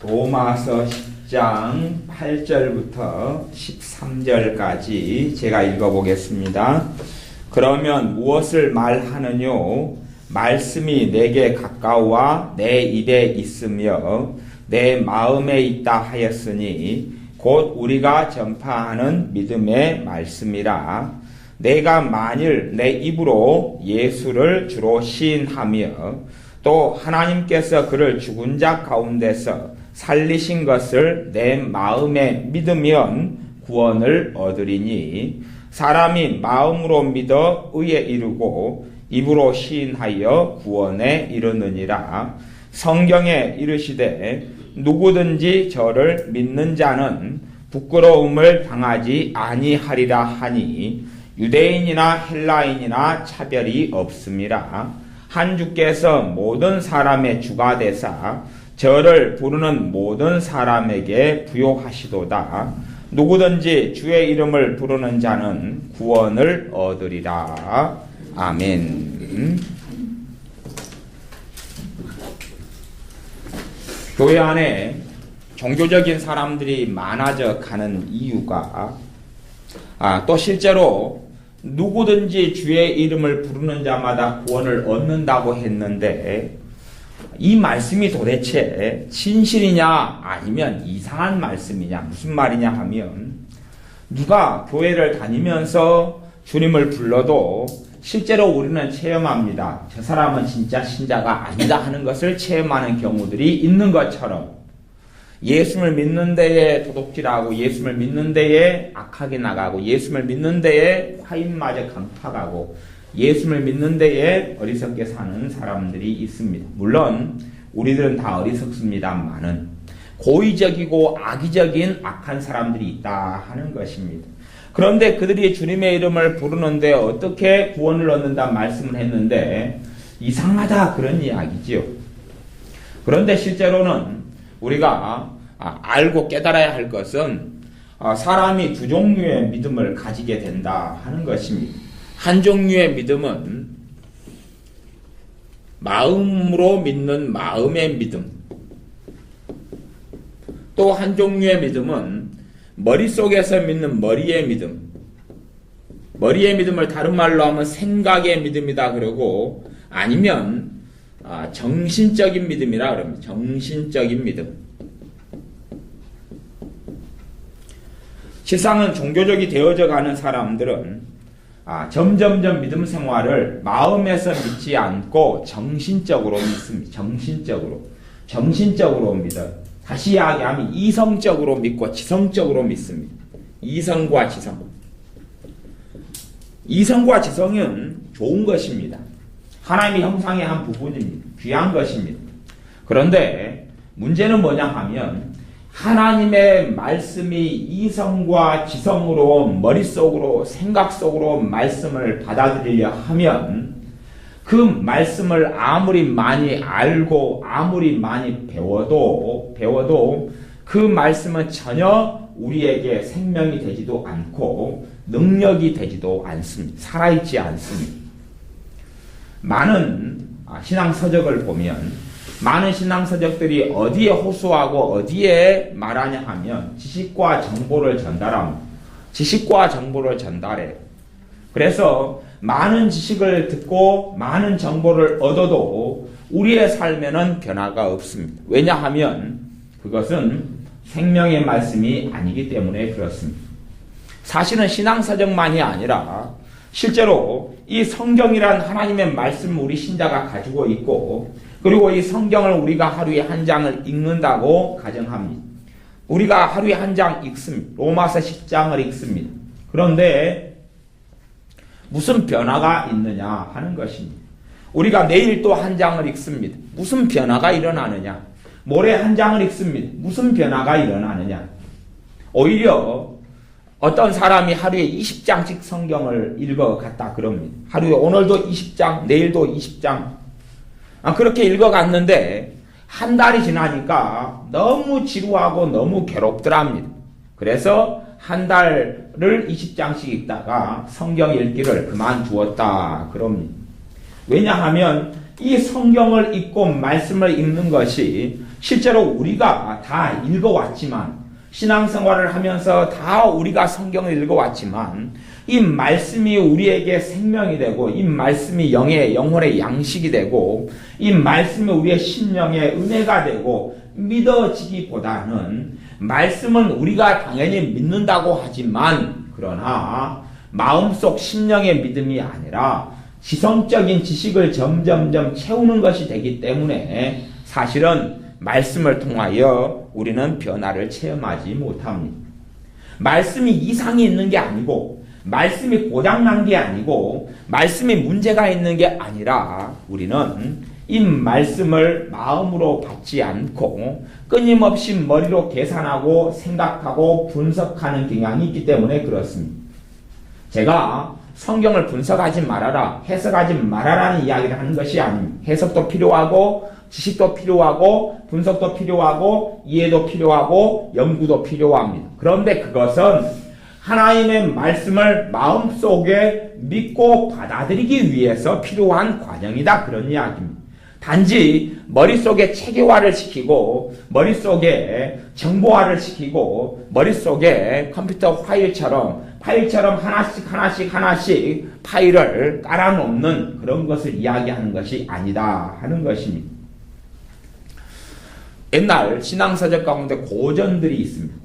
로마서 10장 8절부터 13절까지 제가 읽어보겠습니다. 그러면 무엇을 말하느뇨? 말씀이 내게 가까워 내 입에 있으며 내 마음에 있다 하였으니 곧 우리가 전파하는 믿음의 말씀이라. 내가 만일 내 입으로 예수를 주로 시인하며 또 하나님께서 그를 죽은 자 가운데서 살리신 것을 내 마음에 믿으면 구원을 얻으리니, 사람이 마음으로 믿어 의에 이르고 입으로 시인하여 구원에 이르느니라. 성경에 이르시되 누구든지 저를 믿는 자는 부끄러움을 당하지 아니하리라 하니, 유대인이나 헬라인이나 차별이 없음이라. 한 주께서 모든 사람의 주가 되사 저를 부르는 모든 사람에게 부요하시도다. 누구든지 주의 이름을 부르는 자는 구원을 얻으리라. 아멘. 교회 안에 종교적인 사람들이 많아져 가는 이유가 또 실제로 누구든지 주의 이름을 부르는 자마다 구원을 얻는다고 했는데, 이 말씀이 도대체 진실이냐 아니면 이상한 말씀이냐, 무슨 말이냐 하면, 누가 교회를 다니면서 주님을 불러도 실제로 우리는 체험합니다. 저 사람은 진짜 신자가 아니다 하는 것을 체험하는 경우들이 있는 것처럼, 예수를 믿는 데에 도둑질하고 예수를 믿는 데에 악하게 나가고 예수를 믿는 데에 화인마저 강파가고 예수를 믿는 데에 어리석게 사는 사람들이 있습니다. 물론 우리들은 다 어리석습니다만은 고의적이고 악의적인 악한 사람들이 있다 하는 것입니다. 그런데 그들이 주님의 이름을 부르는데 어떻게 구원을 얻는다 말씀을 했는데 이상하다 그런 이야기지요. 그런데 실제로는 우리가 알고 깨달아야 할 것은 사람이 두 종류의 믿음을 가지게 된다 하는 것입니다. 한 종류의 믿음은 마음으로 믿는 마음의 믿음, 또 한 종류의 믿음은 머릿속에서 믿는 머리의 믿음. 머리의 믿음을 다른 말로 하면 생각의 믿음이다 그러고, 아니면 정신적인 믿음이라 그럽니다. 정신적인 믿음. 세상은 종교적이 되어져 가는 사람들은 점점점 믿음 생활을 마음에서 믿지 않고 정신적으로 믿습니다. 정신적으로 믿어요. 다시 이야기하면 이성적으로 믿고 지성적으로 믿습니다. 이성과 지성. 이성과 지성은 좋은 것입니다. 하나님의 형상의 한 부분입니다. 귀한 것입니다. 그런데 문제는 뭐냐 하면, 하나님의 말씀이 이성과 지성으로 머릿속으로 생각 속으로 말씀을 받아들이려 하면 그 말씀을 아무리 많이 알고 아무리 많이 배워도 그 말씀은 전혀 우리에게 생명이 되지도 않고 능력이 되지도 않습니다. 살아있지 않습니다. 많은 신앙서적을 보면 많은 신앙서적들이 어디에 호소하고 어디에 말하냐 하면 지식과 정보를 전달합니다. 지식과 정보를 전달해요. 그래서 많은 지식을 듣고 많은 정보를 얻어도 우리의 삶에는 변화가 없습니다. 왜냐하면 그것은 생명의 말씀이 아니기 때문에 그렇습니다. 사실은 신앙서적만이 아니라 실제로 이 성경이란 하나님의 말씀을 우리 신자가 가지고 있고, 그리고 이 성경을 우리가 하루에 한 장을 읽는다고 가정합니다. 우리가 하루에 한 장 읽습니다. 로마서 10장을 읽습니다. 그런데 무슨 변화가 있느냐 하는 것입니다. 우리가 내일 또 한 장을 읽습니다. 무슨 변화가 일어나느냐. 모레 한 장을 읽습니다. 무슨 변화가 일어나느냐. 오히려 어떤 사람이 하루에 20장씩 성경을 읽어갔다 그럽니다. 하루에 오늘도 20장, 내일도 20장. 그렇게 읽어갔는데 한 달이 지나니까 너무 지루하고 너무 괴롭더랍니다. 그래서 한 달을 20장씩 읽다가 성경 읽기를 그만두었다 그럽니다. 왜냐하면 이 성경을 읽고 말씀을 읽는 것이 실제로 우리가 다 읽어왔지만, 신앙생활을 하면서 다 우리가 성경을 읽어왔지만, 이 말씀이 우리에게 생명이 되고, 이 말씀이 영혼의 양식이 되고, 이 말씀이 우리의 심령의 은혜가 되고 믿어지기보다는, 말씀은 우리가 당연히 믿는다고 하지만, 그러나 마음속 심령의 믿음이 아니라 지성적인 지식을 점점점 채우는 것이 되기 때문에 사실은 말씀을 통하여 우리는 변화를 체험하지 못합니다. 말씀이 이상이 있는 게 아니고, 말씀이 고장난 게 아니고, 말씀이 문제가 있는 게 아니라, 우리는 이 말씀을 마음으로 받지 않고 끊임없이 머리로 계산하고 생각하고 분석하는 경향이 있기 때문에 그렇습니다. 제가 성경을 분석하지 말아라, 해석하지 말아라는 이야기를 하는 것이 아닙니다. 해석도 필요하고, 지식도 필요하고, 분석도 필요하고, 이해도 필요하고, 연구도 필요합니다. 그런데 그것은 하나님의 말씀을 마음속에 믿고 받아들이기 위해서 필요한 과정이다, 그런 이야기입니다. 단지 머릿속에 체계화를 시키고, 머릿속에 정보화를 시키고, 머릿속에 컴퓨터 파일처럼 하나씩 파일을 깔아놓는 그런 것을 이야기하는 것이 아니다 하는 것입니다. 옛날 신앙서적 가운데 고전들이 있습니다.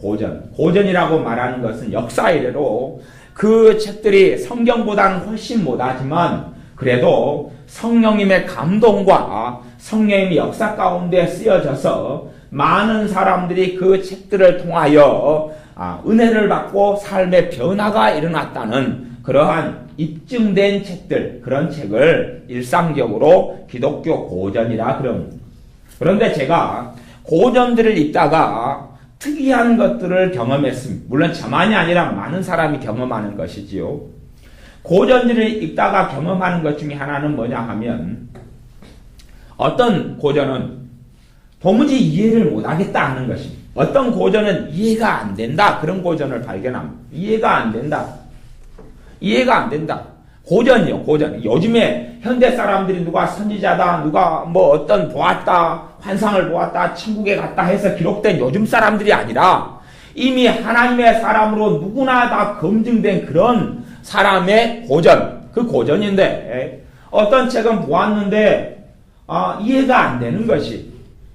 고전이라고 말하는 것은 역사 이래로 그 책들이 성경보다는 훨씬 못하지만 그래도 성령님의 감동과 성령님의 역사 가운데 쓰여져서 많은 사람들이 그 책들을 통하여 은혜를 받고 삶의 변화가 일어났다는 그러한 입증된 책들, 그런 책을 일상적으로 기독교 고전이라 그럽니다. 그런데 제가 고전들을 읽다가 특이한 것들을 경험했습니다. 물론 저만이 아니라 많은 사람이 경험하는 것이지요. 고전들을 읽다가 경험하는 것 중에 하나는 뭐냐 하면, 어떤 고전은 도무지 이해를 못하겠다 하는 것입니다. 어떤 고전은 이해가 안 된다, 그런 고전을 발견합니다. 이해가 안 된다. 고전이요, 고전. 요즘에 현대 사람들이 누가 선지자다, 누가 뭐 어떤 보았다, 환상을 보았다, 천국에 갔다 해서 기록된 요즘 사람들이 아니라 이미 하나님의 사람으로 누구나 다 검증된 그런 사람의 고전, 그 고전인데 어떤 책은 보았는데 이해가 안 되는 것이,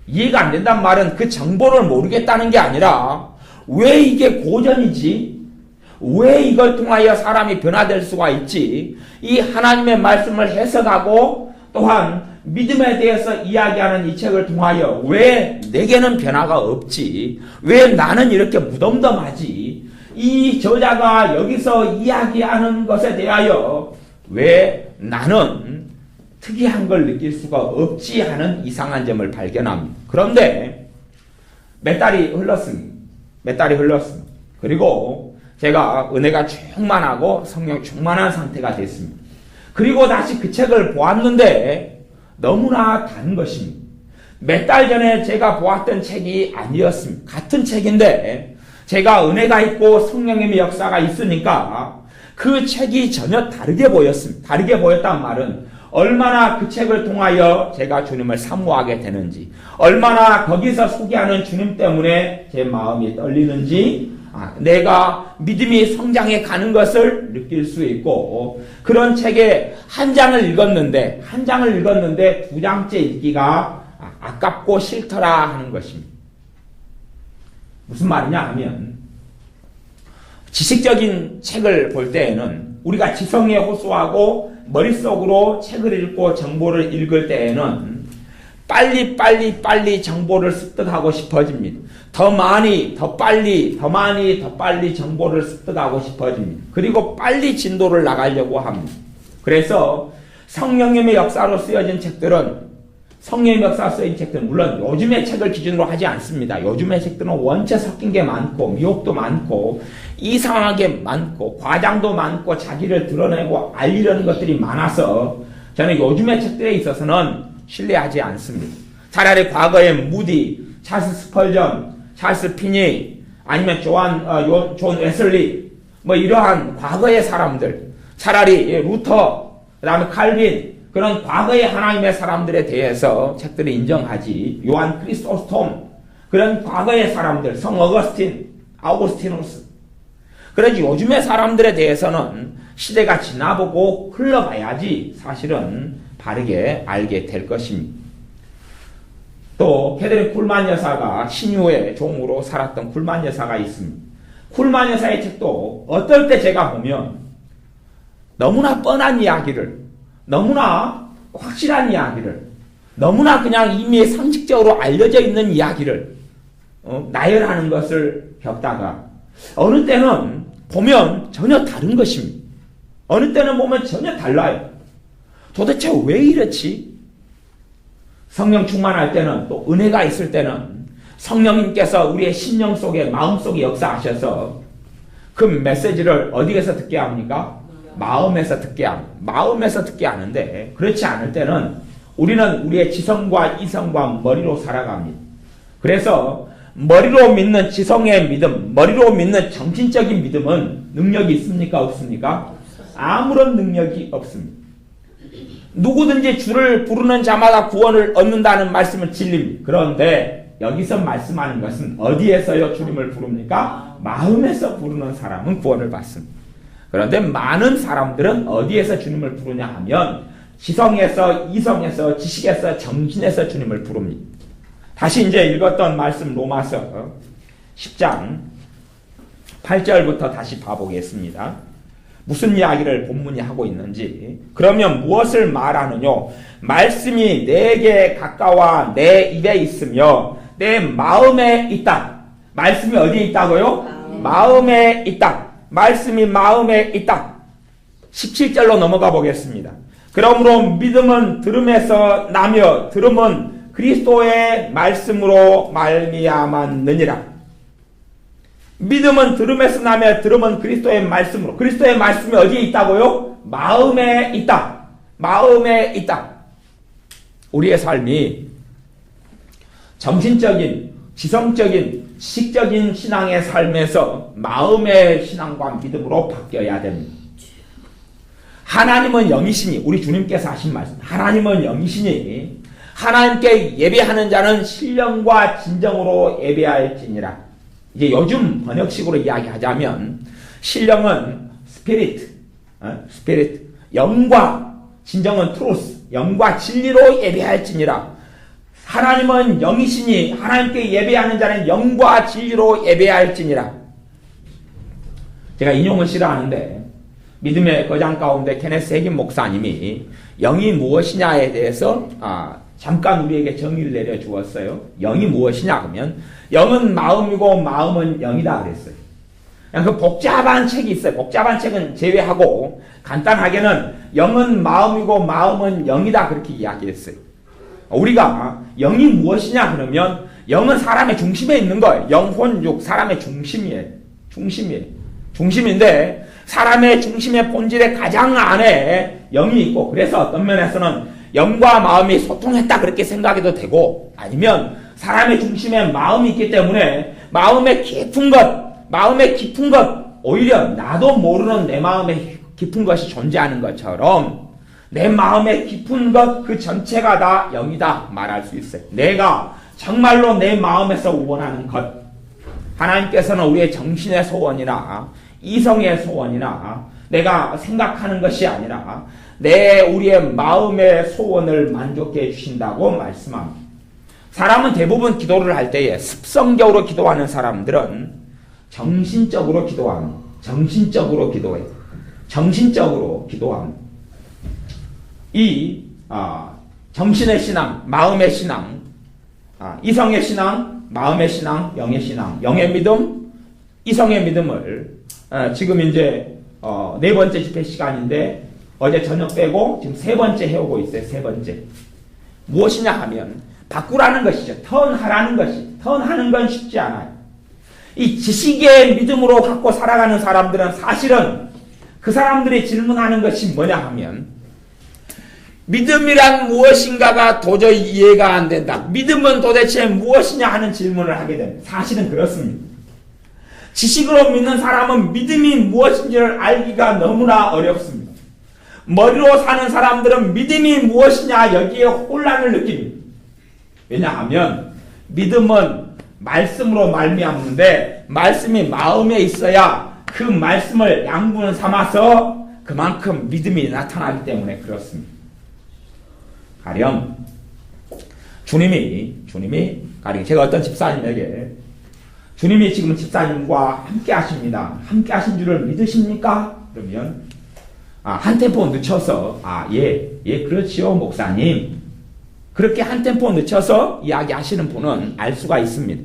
이해가 안 된다는 말은 그 정보를 모르겠다는 게 아니라 왜 이게 고전이지? 왜 이걸 통하여 사람이 변화될 수가 있지? 이 하나님의 말씀을 해석하고 또한 믿음에 대해서 이야기하는 이 책을 통하여 왜 내게는 변화가 없지? 왜 나는 이렇게 무덤덤하지? 이 저자가 여기서 이야기하는 것에 대하여 왜 나는 특이한 걸 느낄 수가 없지 하는 이상한 점을 발견합니다. 그런데 몇 달이 흘렀습니다. 그리고 제가 은혜가 충만하고 성령 충만한 상태가 됐습니다. 그리고 다시 그 책을 보았는데 너무나 다른 것입니다. 몇 달 전에 제가 보았던 책이 아니었습니다. 같은 책인데 제가 은혜가 있고 성령님의 역사가 있으니까 그 책이 전혀 다르게 보였습니다. 다르게 보였단 말은 얼마나 그 책을 통하여 제가 주님을 사모하게 되는지, 얼마나 거기서 소개하는 주님 때문에 제 마음이 떨리는지, 내가 믿음이 성장해 가는 것을 느낄 수 있고, 그런 책에 한 장을 읽었는데 두 장째 읽기가 아깝고 싫더라 하는 것입니다. 무슨 말이냐 하면, 지식적인 책을 볼 때에는 우리가 지성에 호소하고 머릿속으로 책을 읽고 정보를 읽을 때에는 빨리 정보를 습득하고 싶어집니다. 더 많이 정보를 습득하고 싶어집니다. 그리고 빨리 진도를 나가려고 합니다. 그래서 성령님의 역사로 쓰여진 책들은, 물론 요즘의 책을 기준으로 하지 않습니다. 요즘의 책들은 원체 섞인 게 많고 미혹도 많고 이상하게 많고 과장도 많고 자기를 드러내고 알리려는 것들이 많아서 저는 요즘의 책들에 있어서는 신뢰하지 않습니다. 차라리 과거의 무디, 찰스 스펄전, 찰스 피니, 아니면 존 웨슬리, 뭐 이러한 과거의 사람들, 차라리 루터, 그 다음에 칼빈, 그런 과거의 하나님의 사람들에 대해서 책들이 인정하지. 요한 크리스토스톰, 그런 과거의 사람들, 성 어거스틴, 아우구스티누스. 그래서 요즘의 사람들에 대해서는 시대가 지나보고 흘러봐야지 사실은 바르게 알게 될 것입니다. 또 캐드린 쿨만 여사가 신유의 종으로 살았던 쿨만 여사가 있습니다. 쿨만 여사의 책도 어떨 때 제가 보면 너무나 뻔한 이야기를, 너무나 확실한 이야기를, 너무나 그냥 이미 상식적으로 알려져 있는 이야기를 나열하는 것을 겪다가 어느 때는 보면 전혀 다른 것입니다. 어느 때는 보면 전혀 달라요. 도대체 왜 이렇지? 성령 충만할 때는, 또 은혜가 있을 때는 성령님께서 우리의 심령 속에, 마음 속에 역사하셔서 그 메시지를 어디에서 듣게 합니까? 마음에서 듣게 합니다. 마음에서 듣게 하는데, 그렇지 않을 때는 우리는 우리의 지성과 이성과 머리로 살아갑니다. 그래서 머리로 믿는 지성의 믿음, 머리로 믿는 정신적인 믿음은 능력이 있습니까? 없습니까? 아무런 능력이 없습니다. 누구든지 주를 부르는 자마다 구원을 얻는다는 말씀은 진리입니다. 그런데 여기서 말씀하는 것은 어디에서요 주님을 부릅니까? 마음에서 부르는 사람은 구원을 받습니다. 그런데 많은 사람들은 어디에서 주님을 부르냐 하면 지성에서, 이성에서, 지식에서, 정신에서 주님을 부릅니다. 다시 이제 읽었던 말씀 로마서 10장 8절부터 다시 봐보겠습니다. 무슨 이야기를 본문이 하고 있는지. 그러면 무엇을 말하느뇨? 말씀이 내게 가까워 내 입에 있으며 내 마음에 있다. 말씀이 어디에 있다고요? 마음에 있다. 말씀이 마음에 있다. 17절로 넘어가 보겠습니다. 그러므로 믿음은 들음에서 나며 들음은 그리스도의 말씀으로 말미암았느니라. 믿음은 들음에서 나며 들음은 그리스도의 말씀으로. 그리스도의 말씀이 어디에 있다고요? 마음에 있다. 마음에 있다. 우리의 삶이 정신적인, 지성적인, 지식적인 신앙의 삶에서 마음의 신앙과 믿음으로 바뀌어야 됩니다. 하나님은 영이시니, 우리 주님께서 하신 말씀, 하나님은 영이시니 하나님께 예배하는 자는 신령과 진정으로 예배할지니라. 이제 요즘 번역식으로 이야기하자면 신령은 스피리트, 영과, 진정은 트루스, 영과 진리로 예배할지니라. 하나님은 영이시니 하나님께 예배하는 자는 영과 진리로 예배할지니라. 제가 인용을 싫어하는데 믿음의 거장 가운데 케네스 해긴 목사님이 영이 무엇이냐에 대해서 잠깐 우리에게 정의를 내려주었어요. 영이 무엇이냐 하면 영은 마음이고 마음은 영이다 그랬어요. 그냥 그 복잡한 책이 있어요. 복잡한 책은 제외하고 간단하게는 영은 마음이고 마음은 영이다 그렇게 이야기했어요. 우리가 영이 무엇이냐 그러면 영은 사람의 중심에 있는 거예요. 영혼, 육, 사람의 중심이에요. 중심인데 사람의 중심의 본질의 가장 안에 영이 있고, 그래서 어떤 면에서는 영과 마음이 소통했다 그렇게 생각해도 되고, 아니면 사람의 중심에 마음이 있기 때문에 마음의 깊은 것, 오히려 나도 모르는 내 마음의 깊은 것이 존재하는 것처럼 내 마음의 깊은 것 그 전체가 다 영이다 말할 수 있어요. 내가 정말로 내 마음에서 원하는 것, 하나님께서는 우리의 정신의 소원이나 이성의 소원이나 내가 생각하는 것이 아니라 우리의 마음의 소원을 만족해 주신다고 말씀합니다. 사람은 대부분 기도를 할 때에 습성적으로 기도하는 사람들은 정신적으로 기도합니다. 정신적으로 기도해요. 정신적으로 기도합니다. 이 정신의 신앙, 마음의 신앙, 이성의 신앙, 마음의 신앙, 영의 신앙, 영의 믿음, 이성의 믿음을 지금 이제 네 번째 집회 시간인데 어제 저녁 빼고 지금 세 번째 해오고 있어요. 세 번째. 무엇이냐 하면 바꾸라는 것이죠. 턴하는 건 쉽지 않아요. 이 지식의 믿음으로 갖고 살아가는 사람들은 사실은 그 사람들이 질문하는 것이 뭐냐 하면 믿음이란 무엇인가가 도저히 이해가 안 된다. 믿음은 도대체 무엇이냐 하는 질문을 하게 됩니다. 사실은 그렇습니다. 지식으로 믿는 사람은 믿음이 무엇인지를 알기가 너무나 어렵습니다. 머리로 사는 사람들은 믿음이 무엇이냐 여기에 혼란을 느낍니다. 왜냐하면 믿음은 말씀으로 말미암는데 말씀이 마음에 있어야 그 말씀을 양분 삼아서 그만큼 믿음이 나타나기 때문에 그렇습니다. 가령 주님이 가령 제가 어떤 집사님에게 주님이 지금 집사님과 함께 하십니다. 함께 하신 줄을 믿으십니까? 그러면 한 템포 늦춰서 예 그렇지요 목사님. 그렇게 한 템포 늦춰서 이야기하시는 분은 알 수가 있습니다.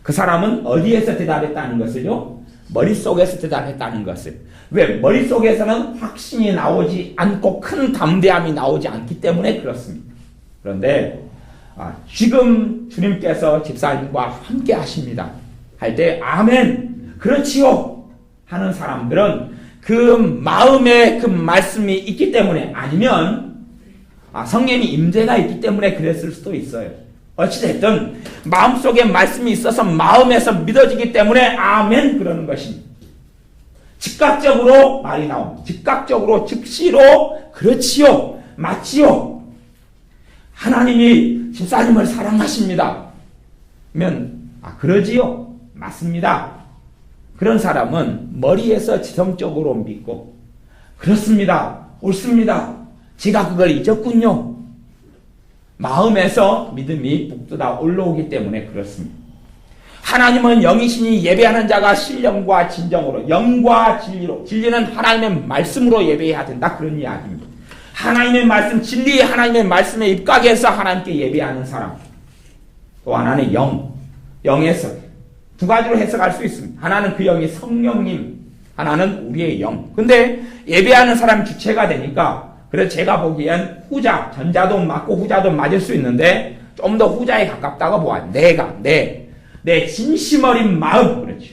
그 사람은 어디에서 대답했다는 것을요? 머릿속에서 대답했다는 것을. 왜? 머릿속에서는 확신이 나오지 않고 큰 담대함이 나오지 않기 때문에 그렇습니다. 그런데 지금 주님께서 집사님과 함께 하십니다. 할 때 아멘 그렇지요 하는 사람들은 그 마음에 그 말씀이 있기 때문에 아니면 성령의 임재가 있기 때문에 그랬을 수도 있어요. 어찌됐든 마음속에 말씀이 있어서 마음에서 믿어지기 때문에 아멘 그러는 것입니다. 즉각적으로 말이 나옵니다. 즉각적으로 즉시로 그렇지요 맞지요 하나님이 집사님을 사랑하십니다. 그러면 그러지요 맞습니다. 그런 사람은 머리에서 지성적으로 믿고 그렇습니다. 옳습니다. 제가 그걸 잊었군요. 마음에서 믿음이 북돋아 올라오기 때문에 그렇습니다. 하나님은 영이시니 예배하는 자가 신령과 진정으로 영과 진리로 진리는 하나님의 말씀으로 예배해야 된다 그런 이야기입니다. 하나님의 말씀 진리의 하나님의 말씀에 입각해서 하나님께 예배하는 사람 또 하나는 영에서 두 가지로 해석할 수 있습니다. 하나는 그 영이 성령님, 하나는 우리의 영. 근데 예배하는 사람이 주체가 되니까 그래서 제가 보기엔 후자, 전자도 맞고 후자도 맞을 수 있는데 좀 더 후자에 가깝다고 보아요. 내 진심 어린 마음, 그렇죠.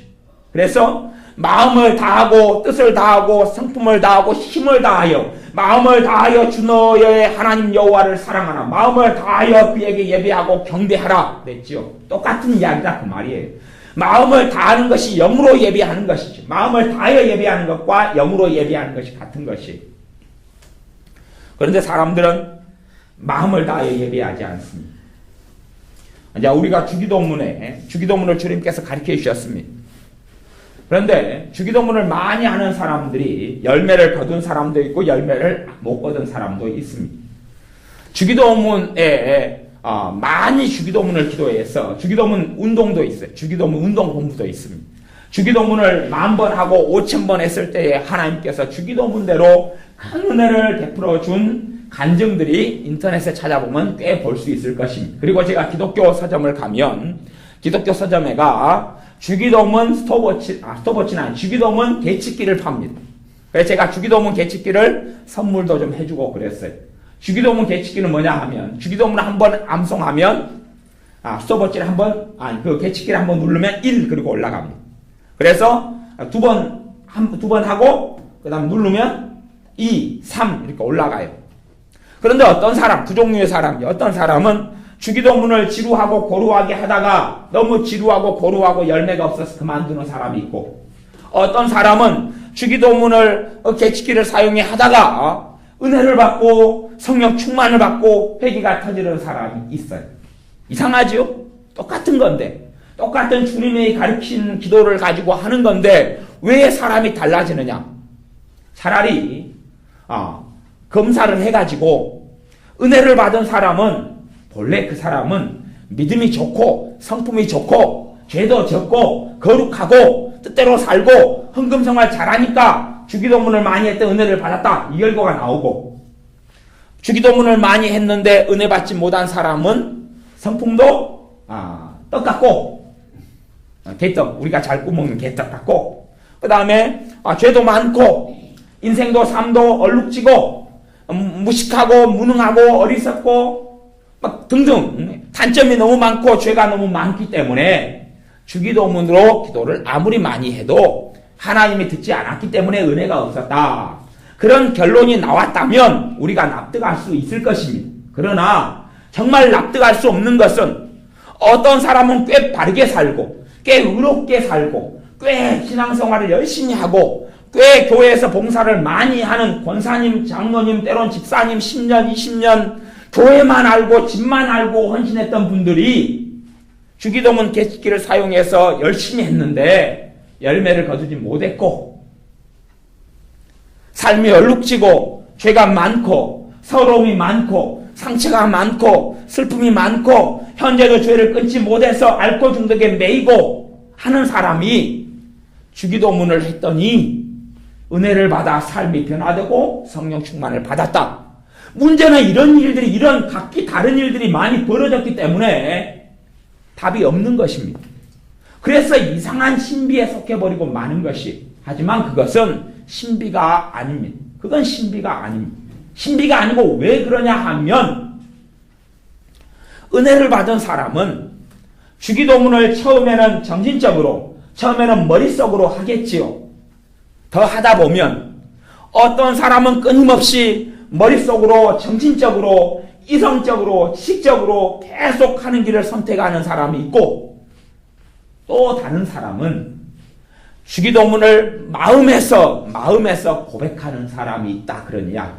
그래서 마음을 다하고 뜻을 다하고 성품을 다하고 힘을 다하여 마음을 다하여 주 너의 하나님 여호와를 사랑하라. 마음을 다하여 그에게 예배하고 경배하라. 그랬죠. 똑같은 이야기다 그 말이에요. 마음을 다하는 것이 영으로 예배하는 것이죠. 마음을 다하여 예배하는 것과 영으로 예배하는 것이 같은 것이. 그런데 사람들은 마음을 다하여 예배하지 않습니다. 이제 우리가 주기도문을 주님께서 가르쳐 주셨습니다. 그런데 주기도문을 많이 하는 사람들이 열매를 거둔 사람도 있고 열매를 못 거둔 사람도 있습니다. 주기도문에 많이 주기도문을 기도해서 주기도문 운동도 있어요. 주기도문 운동 본부도 있습니다. 주기도문을 10,000번 하고 5,000번 했을 때에 하나님께서 주기도문대로 큰 은혜를 베풀어 준 간증들이 인터넷에 찾아보면 꽤 볼 수 있을 것입니다. 그리고 제가 기독교 서점을 가면 기독교 서점에가 주기도문 스톱워치는 아니 주기도문 계측기를 팝니다. 그래서 제가 주기도문 계측기를 선물도 좀 해주고 그랬어요. 주기도문 계측기는 뭐냐 하면 주기도문을 한번 암송하면 스톱워치를 그 계측기를 한번 누르면 1 그리고 올라갑니다. 그래서 두 번 하고 그 다음 누르면 2, 3 이렇게 올라가요. 그런데 어떤 사람, 두 종류의 사람이 어떤 사람은 주기도문을 지루하고 고루하게 하다가 너무 지루하고 고루하고 열매가 없어서 그만두는 사람이 있고 어떤 사람은 주기도문을 계측기를 사용해 하다가 은혜를 받고 성령 충만을 받고 회개가 터지는 사람이 있어요. 이상하죠? 똑같은 건데 똑같은 주님이 가르친 기도를 가지고 하는 건데 왜 사람이 달라지느냐? 차라리 검사를 해가지고 은혜를 받은 사람은 본래 그 사람은 믿음이 좋고 성품이 좋고 죄도 적고 거룩하고 뜻대로 살고 헌금생활 잘하니까 주기도문을 많이 했던 은혜를 받았다 이 결과가 나오고 주기도문을 많이 했는데 은혜 받지 못한 사람은 성품도 떡 같고 개떡 우리가 잘 구먹는 개떡 같고 그 다음에 죄도 많고 인생도 삶도 얼룩지고 무식하고 무능하고 어리석고 막 등등 단점이 너무 많고 죄가 너무 많기 때문에 주기도문으로 기도를 아무리 많이 해도 하나님이 듣지 않았기 때문에 은혜가 없었다. 그런 결론이 나왔다면 우리가 납득할 수 있을 것입니다. 그러나 정말 납득할 수 없는 것은 어떤 사람은 꽤 바르게 살고 꽤 의롭게 살고 꽤 신앙생활을 열심히 하고 꽤 교회에서 봉사를 많이 하는 권사님, 장로님, 때론 집사님 10년, 20년 교회만 알고 집만 알고 헌신했던 분들이 주기도문 개시기를 사용해서 열심히 했는데 열매를 거두지 못했고 삶이 얼룩지고 죄가 많고 서러움이 많고 상처가 많고 슬픔이 많고 현재도 죄를 끊지 못해서 알코올 중독에 매이고 하는 사람이 주기도문을 했더니 은혜를 받아 삶이 변화되고 성령 충만을 받았다. 문제는 이런 일들이 이런 각기 다른 일들이 많이 벌어졌기 때문에 답이 없는 것입니다. 그래서 이상한 신비에 속해버리고 마는 것이 하지만 그것은 신비가 아닙니다. 그건 신비가 아닙니다. 신비가 아니고 왜 그러냐 하면 은혜를 받은 사람은 주기도문을 처음에는 정신적으로 처음에는 머릿속으로 하겠지요. 더 하다 보면 어떤 사람은 끊임없이 머릿속으로 정신적으로 이성적으로 지식적으로 계속 하는 길을 선택하는 사람이 있고 또 다른 사람은 주기도문을 마음에서 고백하는 사람이 있다 그러냐.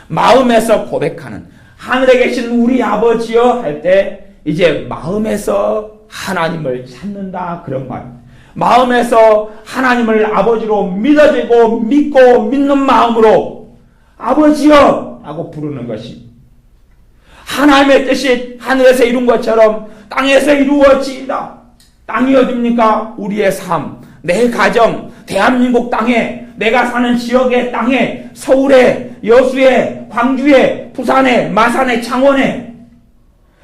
마음에서 고백하는 하늘에 계신 우리 아버지여 할 때 이제 마음에서 하나님을 찾는다 그런 말. 마음에서 하나님을 아버지로 믿어지고 믿고 믿는 마음으로 아버지여 라고 부르는 것이 하나님의 뜻이 하늘에서 이룬 것처럼 땅에서 이루어지이다. 땅이 어딥니까? 우리의 삶, 내 가정, 대한민국 땅에 내가 사는 지역의 땅에 서울에, 여수에, 광주에, 부산에, 마산에, 창원에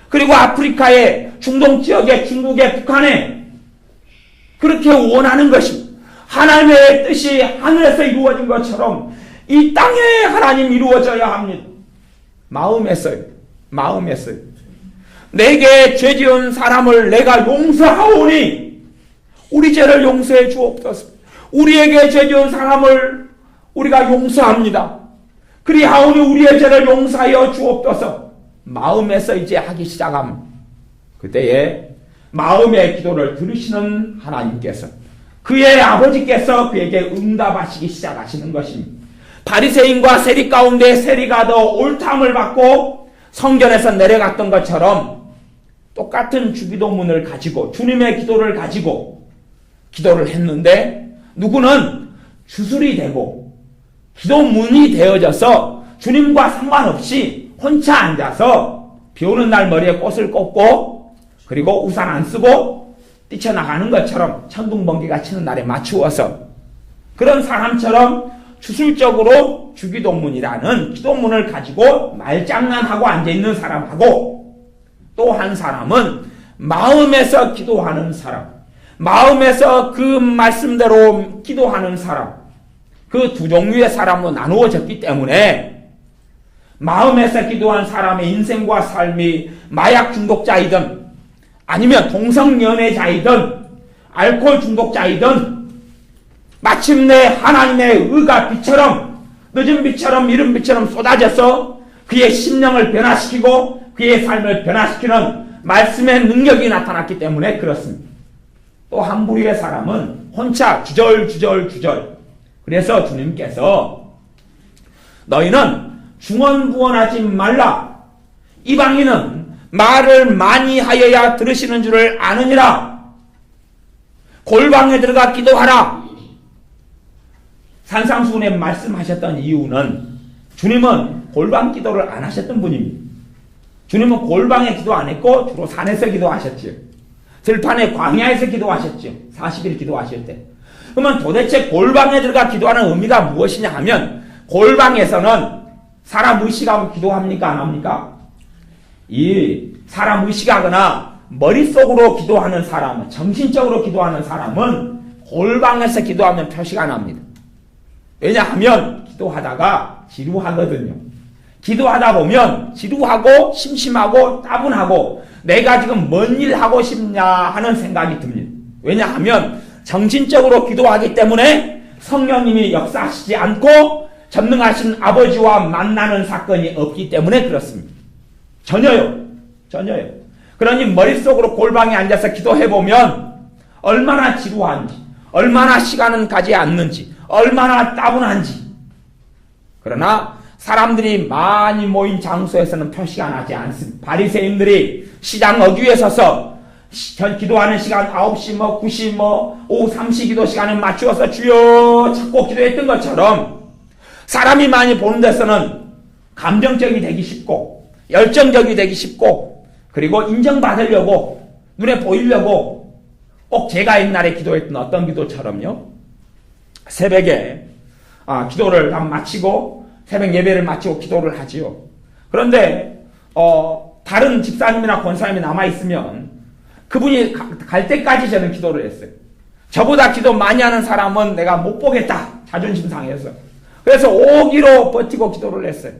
그리고 아프리카에, 중동 지역에, 중국에, 북한에 그렇게 원하는 것입니다. 하나님의 뜻이 하늘에서 이루어진 것처럼 이 땅에 하나님 이루어져야 합니다. 마음에서요. 내게 죄지은 사람을 내가 용서하오니 우리 죄를 용서해 주옵소서. 우리에게 죄지은 사람을 우리가 용서합니다. 그리하오니 우리의 죄를 용서하여 주옵소서. 마음에서 이제 하기 시작합니다. 그때에 마음의 기도를 들으시는 하나님께서 그의 아버지께서 그에게 응답하시기 시작하시는 것입니다. 바리새인과 세리 가운데 세리가 더 옳다함을 받고 성전에서 내려갔던 것처럼 똑같은 주기도문을 가지고 주님의 기도를 가지고 기도를 했는데 누구는 주술이 되고 기도문이 되어져서 주님과 상관없이 혼자 앉아서 비 오는 날 머리에 꽃을 꽂고 그리고 우산 안 쓰고 뛰쳐나가는 것처럼 천둥번개가 치는 날에 맞추어서 그런 사람처럼 주술적으로 주기도문이라는 기도문을 가지고 말장난하고 앉아있는 사람하고 또 한 사람은 마음에서 기도하는 사람, 마음에서 그 말씀대로 기도하는 사람, 그 두 종류의 사람으로 나누어졌기 때문에 마음에서 기도한 사람의 인생과 삶이 마약 중독자이든 아니면 동성연애자이든 알코올 중독자이든 마침내 하나님의 의가 비처럼 늦은 비처럼 이른 비처럼 쏟아져서 그의 심령을 변화시키고 그의 삶을 변화시키는 말씀의 능력이 나타났기 때문에 그렇습니다. 또 한 부류의 사람은 혼자 주절 그래서 주님께서 너희는 중언부언하지 말라. 이방인은 말을 많이 하여야 들으시는 줄을 아느니라. 골방에 들어가 기도하라. 산상수훈에 말씀하셨던 이유는 주님은 골방 기도를 안 하셨던 분입니다. 주님은 골방에 기도 안 했고 주로 산에서 기도하셨지요. 들판에 광야에서 기도하셨죠. 40일 기도하실 때. 그러면 도대체 골방에 들어가 기도하는 의미가 무엇이냐 하면 골방에서는 사람 의식하고 기도합니까? 안 합니까? 이 사람 의식하거나 머릿속으로 기도하는 사람은 정신적으로 기도하는 사람은 골방에서 기도하면 표시가 납니다. 왜냐하면 기도하다가 지루하거든요. 기도하다 보면 지루하고 심심하고 따분하고 내가 지금 뭔 일 하고 싶냐 하는 생각이 듭니다. 왜냐하면 정신적으로 기도하기 때문에 성령님이 역사하시지 않고 전능하신 아버지와 만나는 사건이 없기 때문에 그렇습니다. 전혀요. 그러니 머릿속으로 골방에 앉아서 기도해보면 얼마나 지루한지 얼마나 시간은 가지 않는지, 얼마나 따분한지. 그러나 사람들이 많이 모인 장소에서는 표시가 나지 않습니다. 바리새인들이 시장 어귀에 서서 기도하는 시간 9시, 9시, 오후 3시 기도 시간에 맞추어서 주여 찾고 기도했던 것처럼 사람이 많이 보는 데서는 감정적이 되기 쉽고 열정적이 되기 쉽고 그리고 인정받으려고 눈에 보이려고 꼭 제가 옛날에 기도했던 어떤 기도처럼요. 새벽에 기도를 마치고 새벽 예배를 마치고 기도를 하지요. 그런데 다른 집사님이나 권사님이 남아있으면 그분이 갈 때까지 저는 기도를 했어요. 저보다 기도 많이 하는 사람은 내가 못 보겠다. 자존심 상해서. 그래서 오기로 버티고 기도를 했어요.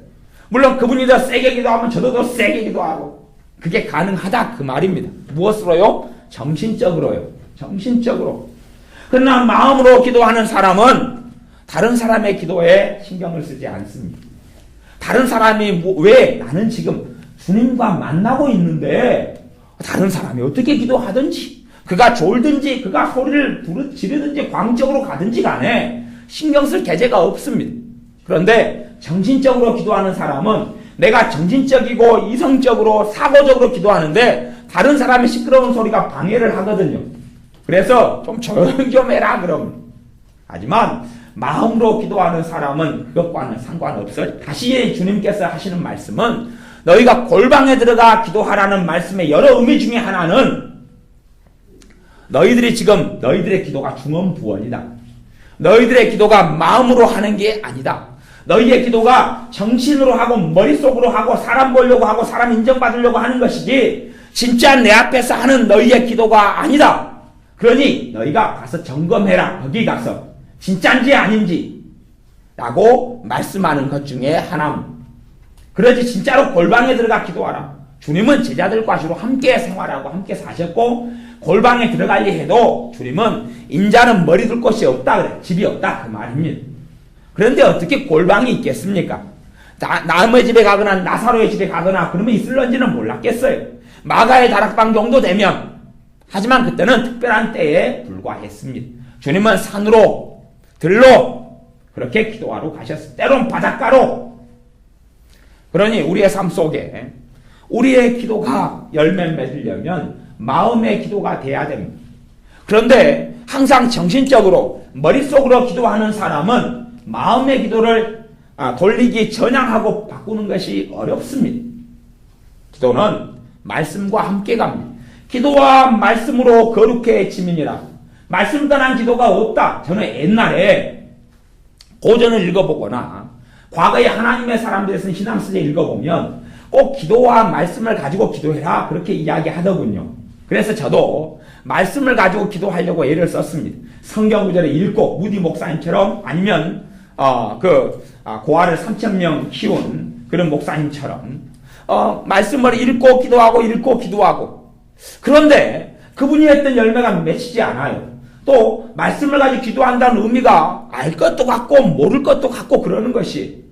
물론 그분이 더 세게 기도하면 저도 더 세게 기도하고 그게 가능하다 그 말입니다. 무엇으로요? 정신적으로요. 정신적으로. 그러나 마음으로 기도하는 사람은 다른 사람의 기도에 신경을 쓰지 않습니다. 다른 사람이 왜 나는 지금 주님과 만나고 있는데 다른 사람이 어떻게 기도하든지 그가 졸든지 그가 소리를 지르든지 광적으로 가든지 간에 신경 쓸 계제가 없습니다. 그런데 정신적으로 기도하는 사람은 내가 정신적이고 이성적으로 사고적으로 기도하는데 다른 사람의 시끄러운 소리가 방해를 하거든요. 그래서 좀 조용히 좀 해라 그럼. 하지만 마음으로 기도하는 사람은 그것과는 상관없어. 다시 주님께서 하시는 말씀은 너희가 골방에 들어가 기도하라는 말씀의 여러 의미 중에 하나는 너희들의 기도가 중언부언이다. 너희들의 기도가 마음으로 하는 게 아니다. 너희의 기도가 정신으로 하고 머릿속으로 하고 사람 보려고 하고 사람 인정받으려고 하는 것이지 진짜 내 앞에서 하는 너희의 기도가 아니다. 그러니 너희가 가서 점검해라. 거기 가서 진짜인지 아닌지 라고 말씀하는 것 중에 하나입니다. 그러지 진짜로 골방에 들어가 기도하라. 주님은 제자들과 주로 함께 생활하고 함께 사셨고 골방에 들어가려 해도 주님은 인자는 머리 둘 곳이 없다 그래. 집이 없다 그 말입니다. 그런데 어떻게 골방이 있겠습니까? 남의 집에 가거나 나사로의 집에 가거나 그러면 있을런지는 몰랐겠어요. 마가의 다락방 정도 되면. 하지만 그때는 특별한 때에 불과했습니다. 주님은 산으로 들로 그렇게 기도하러 가셨어요. 때론 바닷가로. 그러니 우리의 삶 속에 우리의 기도가 열매 맺으려면 마음의 기도가 돼야 됩니다. 그런데 항상 정신적으로 머릿속으로 기도하는 사람은 마음의 기도를 돌리기 전향하고 바꾸는 것이 어렵습니다. 기도는 말씀과 함께 갑니다. 기도와 말씀으로 거룩해짐이니라. 말씀 떠난 기도가 없다. 저는 옛날에 고전을 읽어보거나 과거에 하나님의 사람들에 쓴 신앙서재 읽어보면 꼭 기도와 말씀을 가지고 기도해라 그렇게 이야기하더군요. 그래서 저도 말씀을 가지고 기도하려고 애를 썼습니다. 성경 구절을 읽고 무디 목사님처럼 아니면 고아를 3,000명 키운 그런 목사님처럼 말씀을 읽고 기도하고 그런데 그분이 했던 열매가 맺히지 않아요. 또 말씀을 가지고 기도한다는 의미가 알 것도 같고 모를 것도 같고 그러는 것이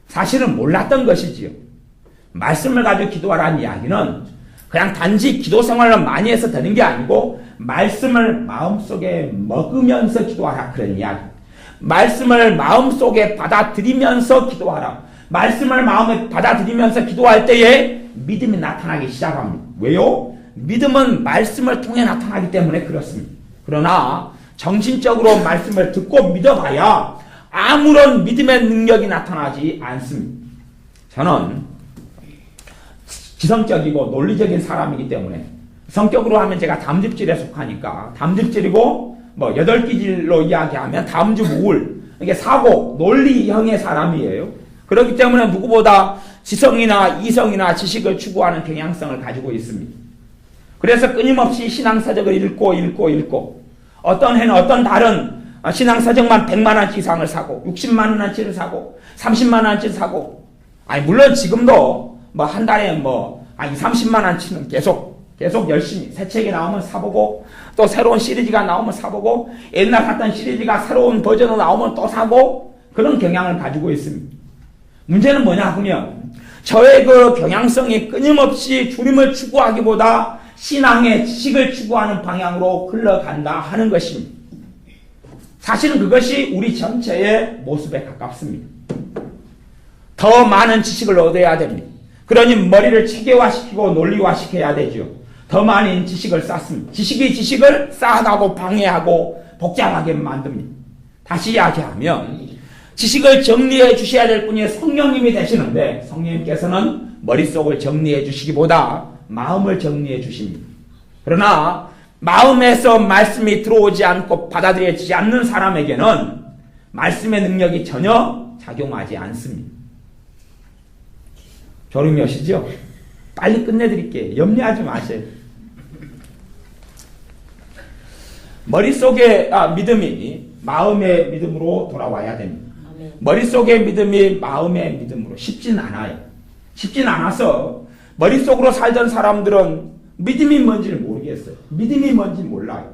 사실은 몰랐던 것이지요. 말씀을 가지고 기도하라는 이야기는 그냥 단지 기도 생활을 많이 해서 되는 게 아니고 말씀을 마음속에 먹으면서 기도하라 그런 이야기. 말씀을 마음속에 받아들이면서 기도하라. 말씀을 마음에 받아들이면서 기도할 때에 믿음이 나타나기 시작합니다. 왜요? 믿음은 말씀을 통해 나타나기 때문에 그렇습니다. 그러나 정신적으로 말씀을 듣고 믿어봐야 아무런 믿음의 능력이 나타나지 않습니다. 저는 지성적이고 논리적인 사람이기 때문에 성격으로 하면 제가 담즙질에 속하니까 담즙질이고 8기질로 이야기하면 담즙 우울 이게 사고 논리형의 사람이에요. 그렇기 때문에 누구보다 지성이나 이성이나 지식을 추구하는 경향성을 가지고 있습니다. 그래서 끊임없이 신앙서적을 읽고 어떤 해는 어떤 달은 신앙서적만 100만원치 이상을 사고 60만원어치를 사고 30만원어치를 사고 물론 지금도 한 달에 30만원치는 계속 열심히 새 책이 나오면 사보고 또 새로운 시리즈가 나오면 사보고 옛날 샀던 시리즈가 새로운 버전으로 나오면 또 사고 그런 경향을 가지고 있습니다. 문제는 뭐냐 하면 저의 그 경향성이 끊임없이 주님을 추구하기보다 신앙의 지식을 추구하는 방향으로 흘러간다 하는 것입니다. 사실은 그것이 우리 전체의 모습에 가깝습니다. 더 많은 지식을 얻어야 됩니다. 그러니 머리를 체계화시키고 논리화시켜야 되죠. 더 많은 지식을 쌓습니다. 지식이 지식을 쌓아가고 방해하고 복잡하게 만듭니다. 다시 이야기하면 지식을 정리해 주셔야 될 분이 성령님이 되시는데 성령님께서는 머릿속을 정리해 주시기보다 마음을 정리해 주십니다. 그러나 마음에서 말씀이 들어오지 않고 받아들여지지 않는 사람에게는 말씀의 능력이 전혀 작용하지 않습니다. 졸음이 오시죠? 빨리 끝내드릴게요. 염려하지 마세요. 머릿속의 믿음이 마음의 믿음으로 돌아와야 됩니다. 머릿속의 믿음이 마음의 믿음으로 쉽진 않아요. 쉽진 않아서 머릿속으로 살던 사람들은 믿음이 뭔지를 모르겠어요. 믿음이 뭔지 몰라요.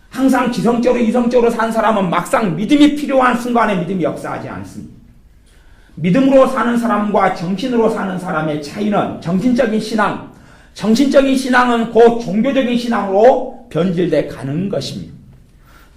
항상 지성적으로 이성적으로 산 사람은 막상 믿음이 필요한 순간에 믿음이 역사하지 않습니다. 믿음으로 사는 사람과 정신으로 사는 사람의 차이는 정신적인 신앙은 곧 종교적인 신앙으로 변질돼 가는 것입니다.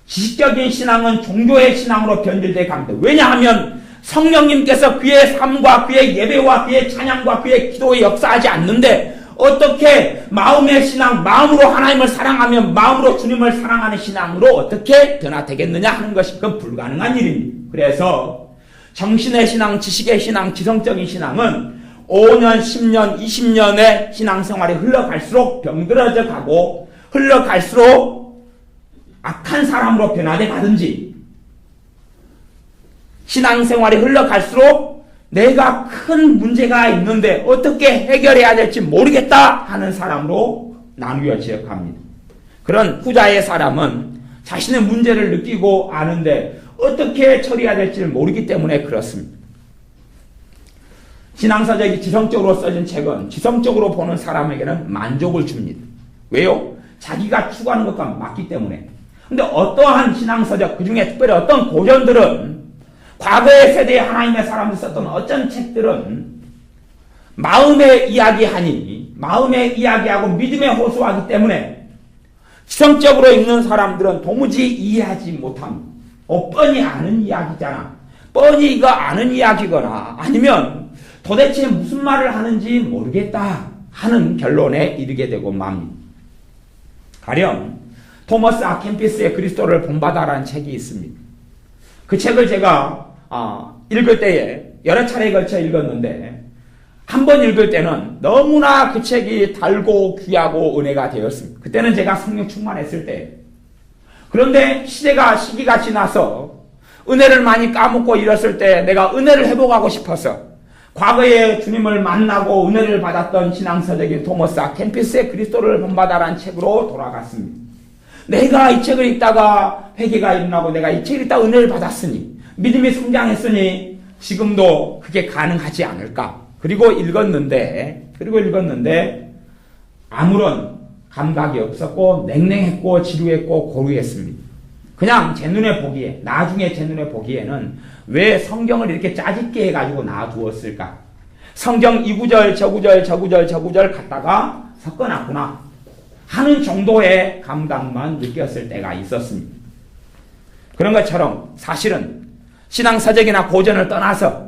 지식적인 신앙은 종교의 신앙으로 변질돼 갑니다. 왜냐하면 성령님께서 그의 삶과 그의 예배와 그의 찬양과 그의 기도에 역사하지 않는데 어떻게 마음의 신앙, 마음으로 하나님을 사랑하면 마음으로 주님을 사랑하는 신앙으로 어떻게 변화되겠느냐 하는 것이 그건 불가능한 일입니다. 그래서 정신의 신앙, 지식의 신앙, 지성적인 신앙은 5년, 10년, 20년의 신앙생활이 흘러갈수록 병들어져 가고 흘러갈수록 악한 사람으로 변화돼 가든지 신앙생활이 흘러갈수록 내가 큰 문제가 있는데 어떻게 해결해야 될지 모르겠다 하는 사람으로 나누어져 갑니다. 그런 후자의 사람은 자신의 문제를 느끼고 아는데 어떻게 처리해야 될지를 모르기 때문에 그렇습니다. 신앙서적이 지성적으로 써진 책은 지성적으로 보는 사람에게는 만족을 줍니다. 왜요? 자기가 추구하는 것과 맞기 때문에. 근데 어떠한 신앙서적, 그 중에 특별히 어떤 고전들은 과거의 세대의 하나님의 사람들 썼던 어떤 책들은 마음의 이야기하니 마음의 이야기하고 믿음에 호소하기 때문에 지성적으로 읽는 사람들은 도무지 이해하지 못합니다. 뻔히 아는 이야기잖아. 뻔히 이거 아는 이야기거나 아니면 도대체 무슨 말을 하는지 모르겠다 하는 결론에 이르게 되고 맙니다. 가령 토머스 아 캠피스의 그리스도를 본받아라는 책이 있습니다. 그 책을 제가 읽을 때에 여러 차례에 걸쳐 읽었는데 한 번 읽을 때는 너무나 그 책이 달고 귀하고 은혜가 되었습니다. 그때는 제가 성령 충만했을 때. 그런데 시기가 지나서 은혜를 많이 까먹고 이랬을 때 내가 은혜를 회복하고 싶어서 과거에 주님을 만나고 은혜를 받았던 신앙서적인 토머스 아 캠피스의 그리스도를 본받아라는 책으로 돌아갔습니다. 내가 이 책을 읽다가 회개가 일어나고 내가 이 책을 읽다가 은혜를 받았으니 믿음이 성장했으니 지금도 그게 가능하지 않을까. 그리고 읽었는데 아무런 감각이 없었고 냉랭했고 지루했고 고루했습니다. 그냥 제 눈에 보기에 나중에 제 눈에 보기에는 왜 성경을 이렇게 짜집게 해가지고 놔두었을까. 성경 이 구절 저 구절 갖다가 섞어놨구나 하는 정도의 감각만 느꼈을 때가 있었습니다. 그런 것처럼 사실은 신앙서적이나 고전을 떠나서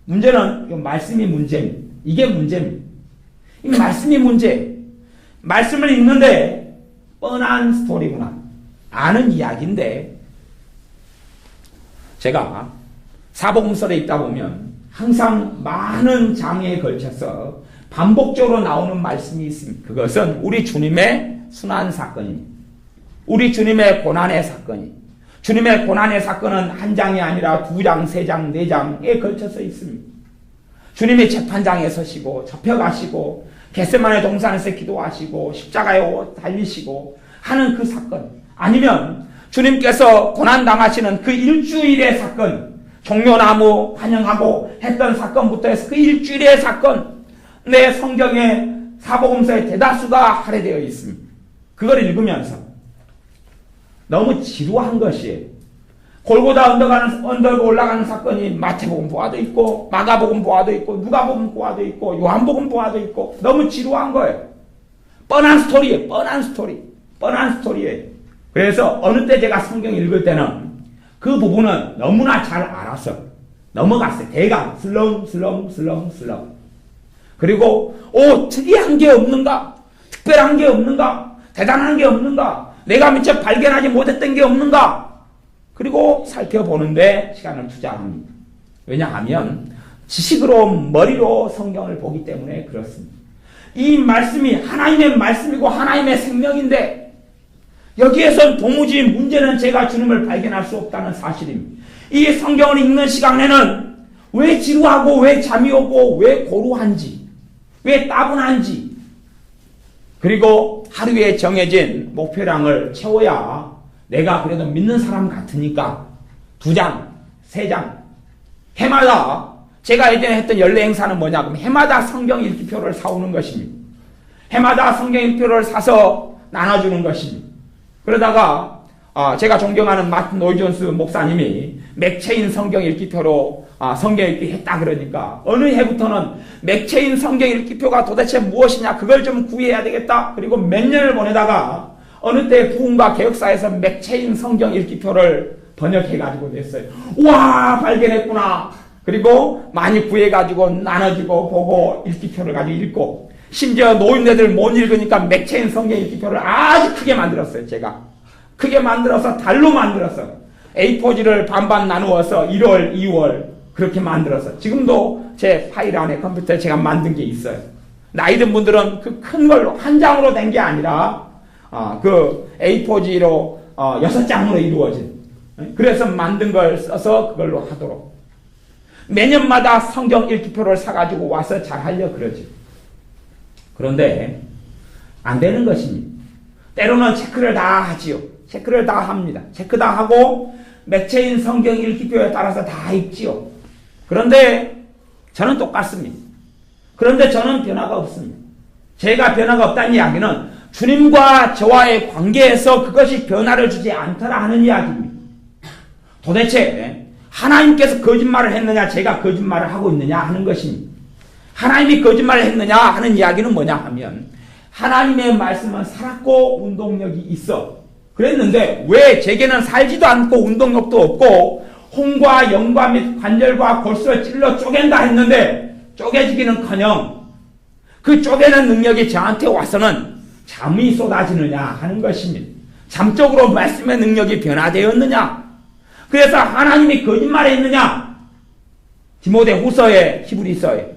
문제는 말씀이 문제입니다. 이게 문제입니다. 이 말씀이 문제. 말씀을 읽는데 뻔한 스토리구나. 아는 이야기인데 제가 사복음서에 있다 보면 항상 많은 장에 걸쳐서 반복적으로 나오는 말씀이 있습니다. 그것은 우리 주님의 순환 사건입니다. 우리 주님의 고난의 사건이. 주님의 고난의 사건은 한 장이 아니라 2장, 3장, 4장에 걸쳐서 있습니다. 주님이 재판장에 서시고 접혀가시고 겟세마네 동산에서 기도하시고 십자가에 달리시고 하는 그 사건, 아니면 주님께서 고난당하시는 그 일주일의 사건, 종려나무 환영하고 했던 사건부터 해서 그 일주일의 사건, 내 성경에 사복음서의 대다수가 할애되어 있습니다. 그걸 읽으면서 너무 지루한 것이에요. 골고다 언덕 올라가는 사건이 마태복음 보아도 있고 마가복음 보아도 있고 누가복음 보아도 있고 요한복음 보아도 있고 너무 지루한 거예요. 뻔한 스토리예요. 뻔한 스토리예요. 그래서 어느 때 제가 성경 읽을 때는 그 부분은 너무나 잘 알아서 넘어갔어요. 대강 슬렁. 그리고 특이한 게 없는가? 특별한 게 없는가? 대단한 게 없는가? 내가 미처 발견하지 못했던 게 없는가? 그리고 살펴보는데 시간을 투자합니다. 왜냐하면 지식으로 머리로 성경을 보기 때문에 그렇습니다. 이 말씀이 하나님의 말씀이고 하나님의 생명인데 여기에선 도무지 문제는 제가 주님을 발견할 수 없다는 사실입니다. 이 성경을 읽는 시간에는 왜 지루하고 왜 잠이 오고 왜 고루한지 왜 따분한지 그리고 하루에 정해진 목표량을 채워야 내가 그래도 믿는 사람 같으니까 2장, 3장 해마다 제가 예전에 했던 연례 행사는 뭐냐 그럼 해마다 성경 읽기표를 사오는 것입니다. 해마다 성경 읽기표를 사서 나눠주는 것입니다. 그러다가 제가 존경하는 마틴 로이 존스 목사님이 맥체인 성경 읽기표로 성경 읽기 했다 그러니까 어느 해부터는 맥체인 성경 읽기표가 도대체 무엇이냐 그걸 좀 구해야 되겠다. 그리고 몇 년을 보내다가 어느 때 부흥과 개혁사에서 맥체인 성경 읽기표를 번역해가지고 냈어요. 와 발견했구나. 그리고 많이 구해가지고 나눠주고 보고 읽기표를 가지고 읽고 심지어 노인네들 못 읽으니까 맥체인 성경 읽기표를 아주 크게 만들었어요. 제가 크게 만들어서 달로 만들었어. A4지를 반반 나누어서 1월, 2월 그렇게 만들어서 지금도 제 파일 안에 컴퓨터에 제가 만든 게 있어요. 나이 든 분들은 그 큰 걸로 한 장으로 된 게 아니라 그 A4지로 6장으로 이루어진 그래서 만든 걸 써서 그걸로 하도록 매년마다 성경 읽기표를 사가지고 와서 잘 하려 그러지. 그런데 안 되는 것입니다. 때로는 체크를 다 하지요. 체크를 다 합니다. 체크 다 하고 맥체인 성경 읽기표에 따라서 다 읽지요. 그런데 저는 똑같습니다. 그런데 저는 변화가 없습니다. 제가 변화가 없다는 이야기는 주님과 저와의 관계에서 그것이 변화를 주지 않더라 하는 이야기입니다. 도대체 하나님께서 거짓말을 했느냐 제가 거짓말을 하고 있느냐 하는 것입니다. 하나님이 거짓말을 했느냐 하는 이야기는 뭐냐 하면 하나님의 말씀은 살았고 운동력이 있어. 그랬는데 왜 제게는 살지도 않고 운동력도 없고 홍과 영과 및 관절과 골수를 찔러 쪼갠다 했는데 쪼개지기는커녕 그 쪼개는 능력이 저한테 와서는 잠이 쏟아지느냐 하는 것입니다. 잠적으로 말씀의 능력이 변화되었느냐? 그래서 하나님이 거짓말을 했느냐? 디모데 후서에 히브리서에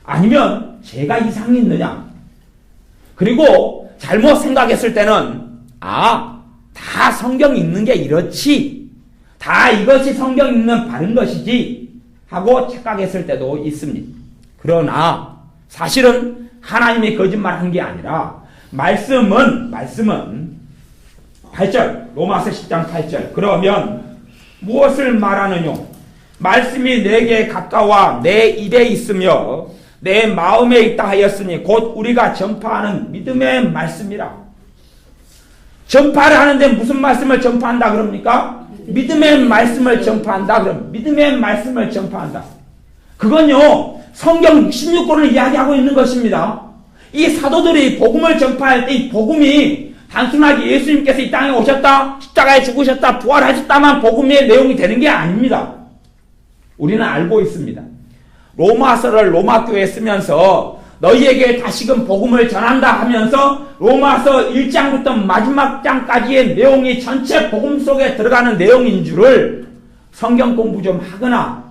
아니면 제가 이상이 있느냐? 그리고 잘못 생각했을 때는 다 성경 읽는 게 이렇지. 다 이것이 성경 읽는 바른 것이지 하고 착각했을 때도 있습니다. 그러나 사실은 하나님이 거짓말한 게 아니라 말씀은 8절 로마서 10장 8절 그러면 무엇을 말하느냐? 말씀이 내게 가까워 내 입에 있으며 내 마음에 있다 하였으니 곧 우리가 전파하는 믿음의 말씀이라. 전파를 하는데 무슨 말씀을 전파한다 그럽니까? 믿음의 말씀을 전파한다. 그럼 믿음의 말씀을 전파한다. 그건요 성경 66권을 이야기하고 있는 것입니다. 이 사도들이 복음을 전파할 때 이 복음이 단순하게 예수님께서 이 땅에 오셨다, 십자가에 죽으셨다, 부활하셨다만 복음의 내용이 되는 게 아닙니다. 우리는 알고 있습니다. 로마서를 로마 교회에 쓰면서 너희에게 다시금 복음을 전한다 하면서 로마서 1장부터 마지막 장까지의 내용이 전체 복음 속에 들어가는 내용인 줄을 성경 공부 좀 하거나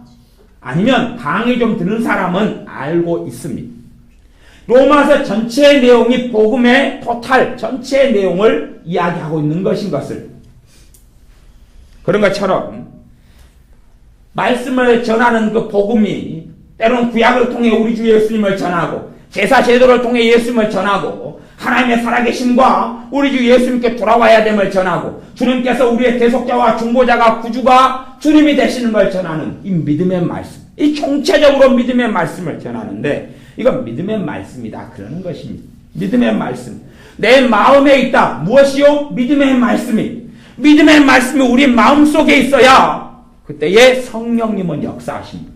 아니면 강의 좀 듣는 사람은 알고 있습니다. 로마서 전체의 내용이 복음의 토탈 전체의 내용을 이야기하고 있는 것인 것을 그런 것처럼 말씀을 전하는 그 복음이 때로는 구약을 통해 우리 주 예수님을 전하고 제사 제도를 통해 예수님을 전하고 하나님의 살아계심과 우리 주 예수님께 돌아와야 됨을 전하고 주님께서 우리의 대속자와 중보자가 구주가 주님이 되시는 걸 전하는 이 믿음의 말씀, 이 총체적으로 믿음의 말씀을 전하는데 이건 믿음의 말씀이다 그러는 것입니다. 믿음의 말씀 내 마음에 있다. 무엇이요? 믿음의 말씀이. 믿음의 말씀이 우리 마음속에 있어야 그때에 성령님은 역사하십니다.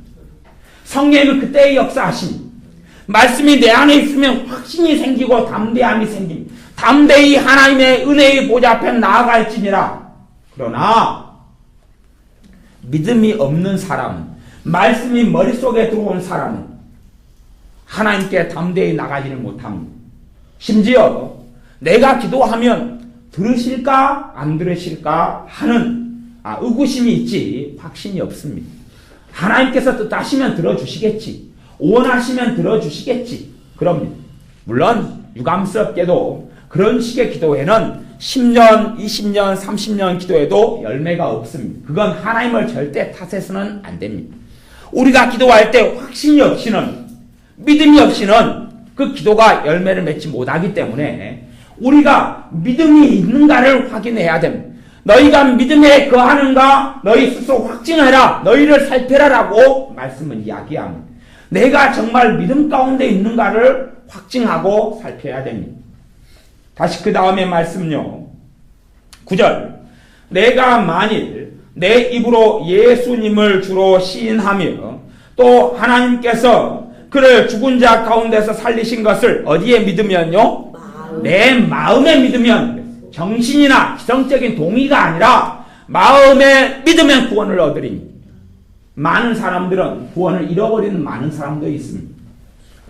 성령님은 그때에 역사하십니다. 말씀이 내 안에 있으면 확신이 생기고 담대함이 생깁니다. 담대히 하나님의 은혜의 보좌 앞에 나아갈지니라. 그러나 믿음이 없는 사람은, 말씀이 머릿속에 들어온 사람은 하나님께 담대히 나가지를 못합니다. 심지어 내가 기도하면 들으실까 안 들으실까 하는 의구심이 있지 확신이 없습니다. 하나님께서 뜻하시면 들어주시겠지, 원하시면 들어주시겠지, 그럽니다. 물론 유감스럽게도 그런 식의 기도에는 10년, 20년, 30년 기도해도 열매가 없습니다. 그건 하나님을 절대 탓해서는 안 됩니다. 우리가 기도할 때 확신이 없이는, 믿음이 없이는 그 기도가 열매를 맺지 못하기 때문에 우리가 믿음이 있는가를 확인해야 됩니다. 너희가 믿음에 거하는가 너희 스스로 확증하라, 너희를 살펴라라고 말씀은 이야기합니다. 내가 정말 믿음 가운데 있는가를 확증하고 살펴야 됩니다. 다시 그 다음에 말씀요. 9절. 내가 만일 내 입으로 예수님을 주로 시인하며 또 하나님께서 그를 죽은 자 가운데서 살리신 것을 어디에 믿으면요? 내 마음에 믿으면, 정신이나 기성적인 동의가 아니라 마음에 믿으면 구원을 얻으리니. 많은 사람들은 구원을 잃어버리는 많은 사람도 있습니다.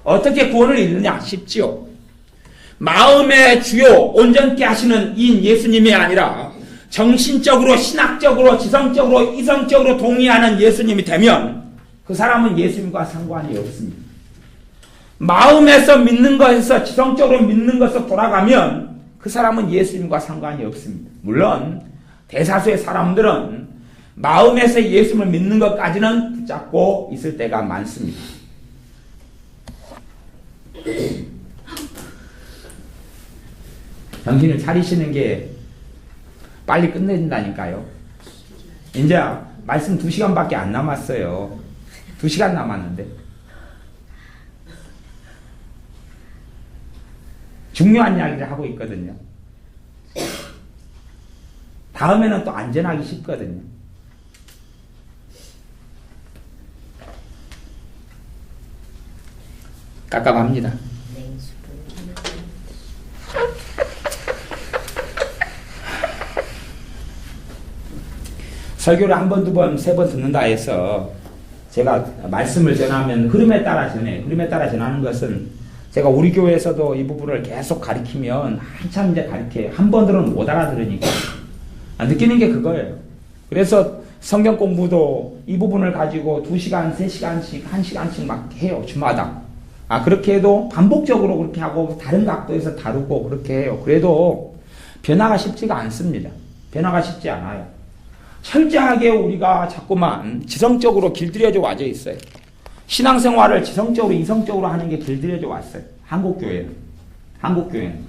어떻게 구원을 잃느냐? 쉽지요. 마음의 주요 온전케 하시는 이 예수님이 아니라 정신적으로, 신학적으로, 지성적으로, 이성적으로 동의하는 예수님이 되면 그 사람은 예수님과 상관이 없습니다. 마음에서 믿는 것에서, 지성적으로 믿는 것에서 돌아가면 그 사람은 예수님과 상관이 없습니다. 물론 대다수의 사람들은 마음에서 예수님을 믿는 것까지는 붙잡고 있을 때가 많습니다. 정신을 차리시는 게 빨리 끝내준다니까요. 이제 말씀 2시간밖에 안 남았어요. 2시간 남았는데. 중요한 이야기를 하고 있거든요. 다음에는 또 안전하기 쉽거든요. 깜깜합니다. 설교를 한 번, 두 번, 세 번 듣는다 해서 제가 말씀을 전하면 흐름에 따라 전하는 것은 제가 우리 교회에서도 이 부분을 계속 가르치면 한참 이제 한 번 들으면 못 알아들으니까 느끼는 게 그거예요. 그래서 성경 공부도 이 부분을 가지고 2시간, 3시간씩, 1시간씩 막 해요, 주마다. 그렇게 해도 반복적으로 그렇게 하고 다른 각도에서 다루고 그렇게 해요. 그래도 변화가 쉽지가 않습니다. 변화가 쉽지 않아요. 철저하게 우리가 자꾸만 지성적으로 길들여져 와져 있어요. 신앙생활을 지성적으로, 이성적으로 하는 게 길들여져 왔어요. 한국교회는.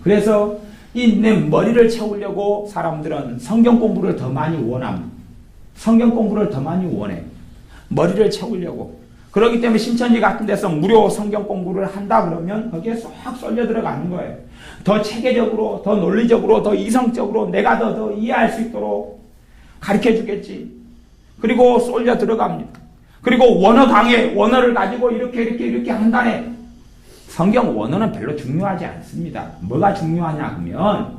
그래서 내 머리를 채우려고 사람들은 성경 공부를 더 많이 원합니다. 성경 공부를 더 많이 원해. 머리를 채우려고. 그렇기 때문에 신천지 같은 데서 무료 성경 공부를 한다 그러면 거기에 쏙 쏠려 들어가는 거예요. 더 체계적으로, 더 논리적으로, 더 이성적으로 내가 더 이해할 수 있도록 가르쳐 주겠지. 그리고 쏠려 들어갑니다. 그리고 원어 강의, 원어를 가지고 이렇게 한다네. 성경 원어는 별로 중요하지 않습니다. 뭐가 중요하냐 하면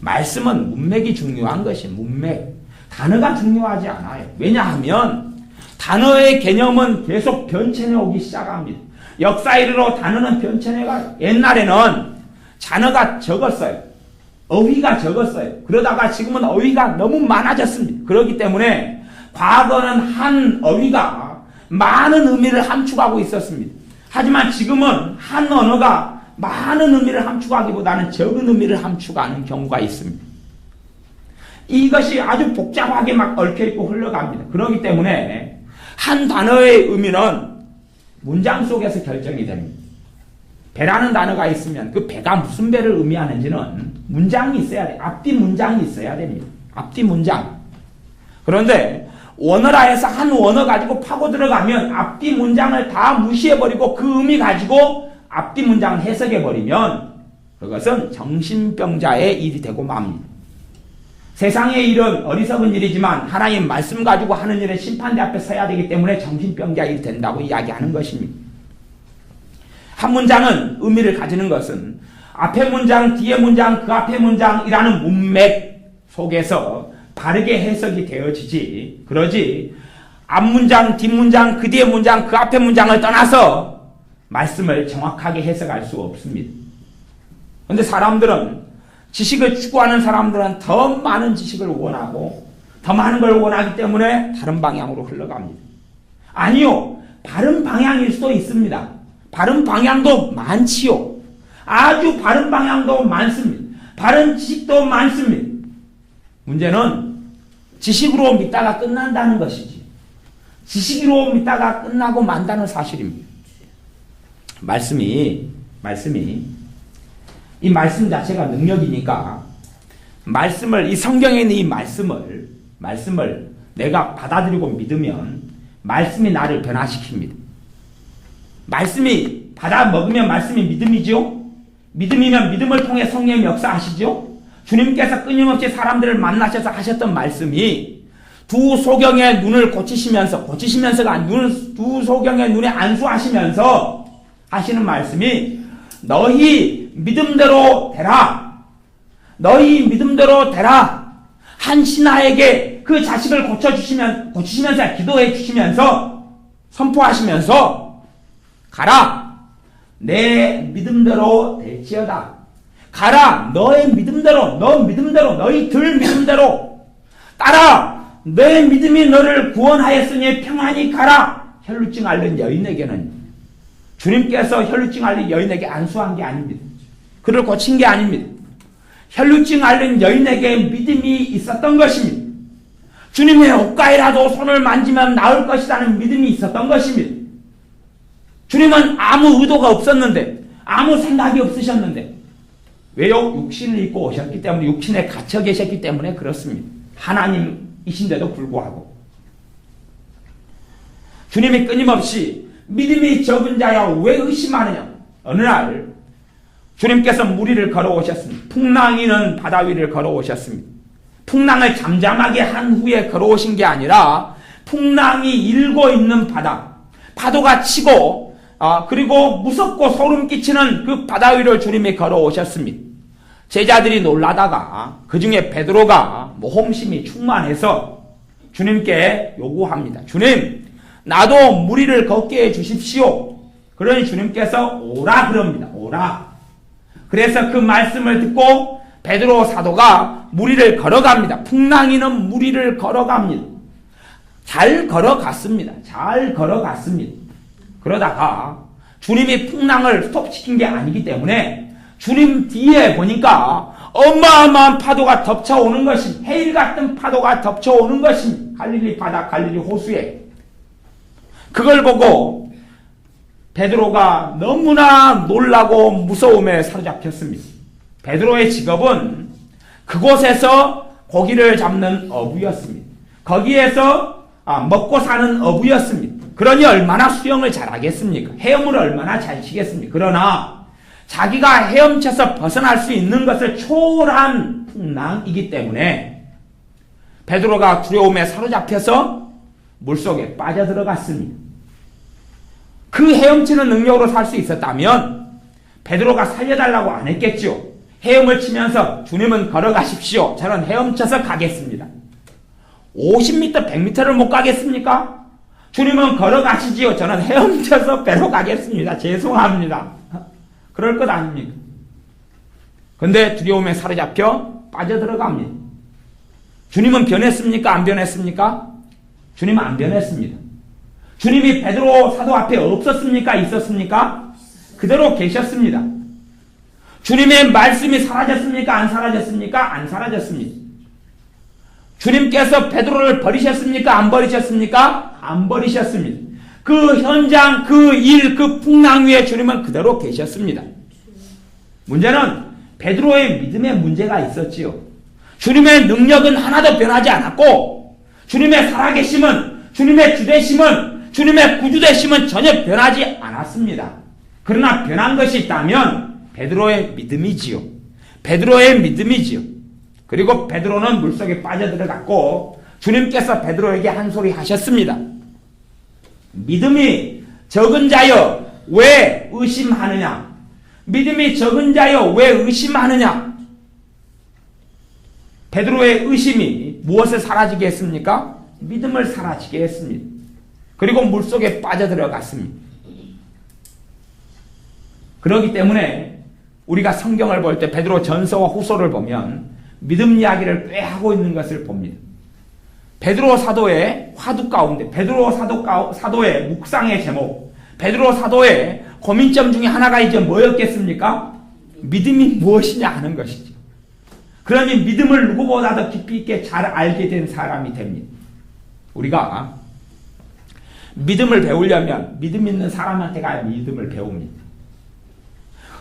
말씀은 문맥이 중요한 것이 문맥. 단어가 중요하지 않아요. 왜냐하면 단어의 개념은 계속 변천해 오기 시작합니다. 역사 이르러 단어는 변천해가 옛날에는 단어가 적었어요. 어휘가 적었어요. 그러다가 지금은 어휘가 너무 많아졌습니다. 그렇기 때문에 과거는 한 어휘가 많은 의미를 함축하고 있었습니다. 하지만 지금은 한 언어가 많은 의미를 함축하기보다는 적은 의미를 함축하는 경우가 있습니다. 이것이 아주 복잡하게 막 얽혀있고 흘러갑니다. 그렇기 때문에 한 단어의 의미는 문장 속에서 결정이 됩니다. 배라는 단어가 있으면 그 배가 무슨 배를 의미하는지는 문장이 있어야 돼요. 앞뒤 문장이 있어야 됩니다. 앞뒤 문장. 그런데 원어라 해서 한 원어 가지고 파고 들어가면 앞뒤 문장을 다 무시해버리고 그 의미 가지고 앞뒤 문장을 해석해버리면 그것은 정신병자의 일이 되고 맙니다. 세상의 일은 어리석은 일이지만 하나님 말씀 가지고 하는 일은 심판대 앞에 서야 되기 때문에 정신병자 일이 된다고 이야기하는 것입니다. 한 문장은 의미를 가지는 것은 앞에 문장, 뒤에 문장, 그 앞에 문장이라는 문맥 속에서 바르게 해석이 되어지지, 그러지 앞문장, 뒷문장, 그 뒤에 문장, 그 앞에 문장을 떠나서 말씀을 정확하게 해석할 수 없습니다. 그런데 사람들은, 지식을 추구하는 사람들은 더 많은 지식을 원하고 더 많은 걸 원하기 때문에 다른 방향으로 흘러갑니다. 아니요, 바른 방향일 수도 있습니다. 바른 방향도 많지요. 아주 바른 방향도 많습니다. 바른 지식도 많습니다. 문제는 지식으로 믿다가 끝난다는 것이지, 지식으로 믿다가 끝나고 만다는 사실입니다. 말씀이 이 말씀 자체가 능력이니까 말씀을, 이 성경에 있는 이 말씀을 내가 받아들이고 믿으면 말씀이 나를 변화시킵니다. 말씀이 받아 먹으면 말씀이 믿음이죠. 믿음이면 믿음을 통해 성령이 역사하시죠. 주님께서 끊임없이 사람들을 만나셔서 하셨던 말씀이 두 소경의 눈을 고치시면서가 아니라 두 소경의 눈에 안수하시면서 하시는 말씀이 너희 믿음대로 되라. 너희 믿음대로 되라. 한 신하에게 그 자식을 고치시면서 기도해 주시면서 선포하시면서 가라. 내 믿음대로 될지어다. 가라. 너의 믿음대로, 너 믿음대로, 너희들 믿음대로 따라. 내 믿음이 너를 구원하였으니 평안히 가라. 혈루증 앓는 여인에게는 주님께서 혈루증 앓는 여인에게 안수한 게 아닙니다. 그를 고친 게 아닙니다. 혈루증 앓는 여인에게 믿음이 있었던 것입니다. 주님의 옷가에라도 손을 만지면 나을 것이라는 믿음이 있었던 것입니다. 주님은 아무 의도가 없었는데, 아무 생각이 없으셨는데, 왜요? 육신을 입고 오셨기 때문에, 육신에 갇혀 계셨기 때문에 그렇습니다. 하나님이신데도 불구하고. 주님이 끊임없이 믿음이 적은 자야 왜 의심하느냐. 어느 날 주님께서 무리를 걸어오셨습니다. 풍랑이는 바다 위를 걸어오셨습니다. 풍랑을 잠잠하게 한 후에 걸어오신 게 아니라 풍랑이 일고 있는 바다, 파도가 치고 그리고 무섭고 소름 끼치는 그 바다 위를 주님이 걸어오셨습니다. 제자들이 놀라다가 그 중에 베드로가 모험심이 충만해서 주님께 요구합니다. 주님, 나도 무리를 걷게 해주십시오. 그러니 주님께서 오라 그럽니다. 오라. 그래서 그 말씀을 듣고 베드로 사도가 무리를 걸어갑니다. 풍랑이는 무리를 걸어갑니다. 잘 걸어갔습니다. 잘 걸어갔습니다. 그러다가 주님이 풍랑을 스톱시킨 게 아니기 때문에 주님 뒤에 보니까 어마어마한 파도가 덮쳐오는 것입니다. 해일 같은 파도가 덮쳐오는 것입니다. 갈릴리 바다, 갈릴리 호수에. 그걸 보고 베드로가 너무나 놀라고 무서움에 사로잡혔습니다. 베드로의 직업은 그곳에서 고기를 잡는 어부였습니다. 거기에서 먹고 사는 어부였습니다. 그러니 얼마나 수영을 잘하겠습니까? 헤엄을 얼마나 잘 치겠습니까? 그러나 자기가 헤엄쳐서 벗어날 수 있는 것을 초월한 풍랑이기 때문에 베드로가 두려움에 사로잡혀서 물속에 빠져들어갔습니다. 그 헤엄치는 능력으로 살 수 있었다면 베드로가 살려달라고 안 했겠죠. 헤엄을 치면서 주님은 걸어가십시오. 저는 헤엄쳐서 가겠습니다. 50m, 100m를 못 가겠습니까? 주님은 걸어가시지요. 저는 헤엄쳐서 배로 가겠습니다. 죄송합니다. 그럴 것 아닙니까? 근데 두려움에 사로잡혀 빠져들어갑니다. 주님은 변했습니까? 안 변했습니까? 주님은 안 변했습니다. 주님이 베드로 사도 앞에 없었습니까? 있었습니까? 그대로 계셨습니다. 주님의 말씀이 사라졌습니까? 안 사라졌습니까? 안 사라졌습니다. 주님께서 베드로를 버리셨습니까? 안 버리셨습니까? 안 버리셨습니다. 그 현장, 그 일, 그 풍랑 위에 주님은 그대로 계셨습니다. 문제는 베드로의 믿음에 문제가 있었지요. 주님의 능력은 하나도 변하지 않았고 주님의 살아계심은, 주님의 주되심은, 주님의 구주되심은 전혀 변하지 않았습니다. 그러나 변한 것이 있다면 베드로의 믿음이지요. 베드로의 믿음이지요. 그리고 베드로는 물속에 빠져들어갔고 주님께서 베드로에게 한 소리 하셨습니다. 믿음이 적은 자여 왜 의심하느냐? 믿음이 적은 자여 왜 의심하느냐? 베드로의 의심이 무엇을 사라지게 했습니까? 믿음을 사라지게 했습니다. 그리고 물속에 빠져들어갔습니다. 그렇기 때문에 우리가 성경을 볼 때 베드로 전서와 후서를 보면 믿음 이야기를 꽤 하고 있는 것을 봅니다. 베드로 사도의 화두 가운데 베드로 사도의 묵상의 제목, 베드로 사도의 고민점 중에 하나가 이제 뭐였겠습니까? 믿음이 무엇이냐 하는 것이죠. 그러니 믿음을 누구보다도 깊이 있게 잘 알게 된 사람이 됩니다. 우리가 믿음을 배우려면 믿음 있는 사람한테 가야 믿음을 배웁니다.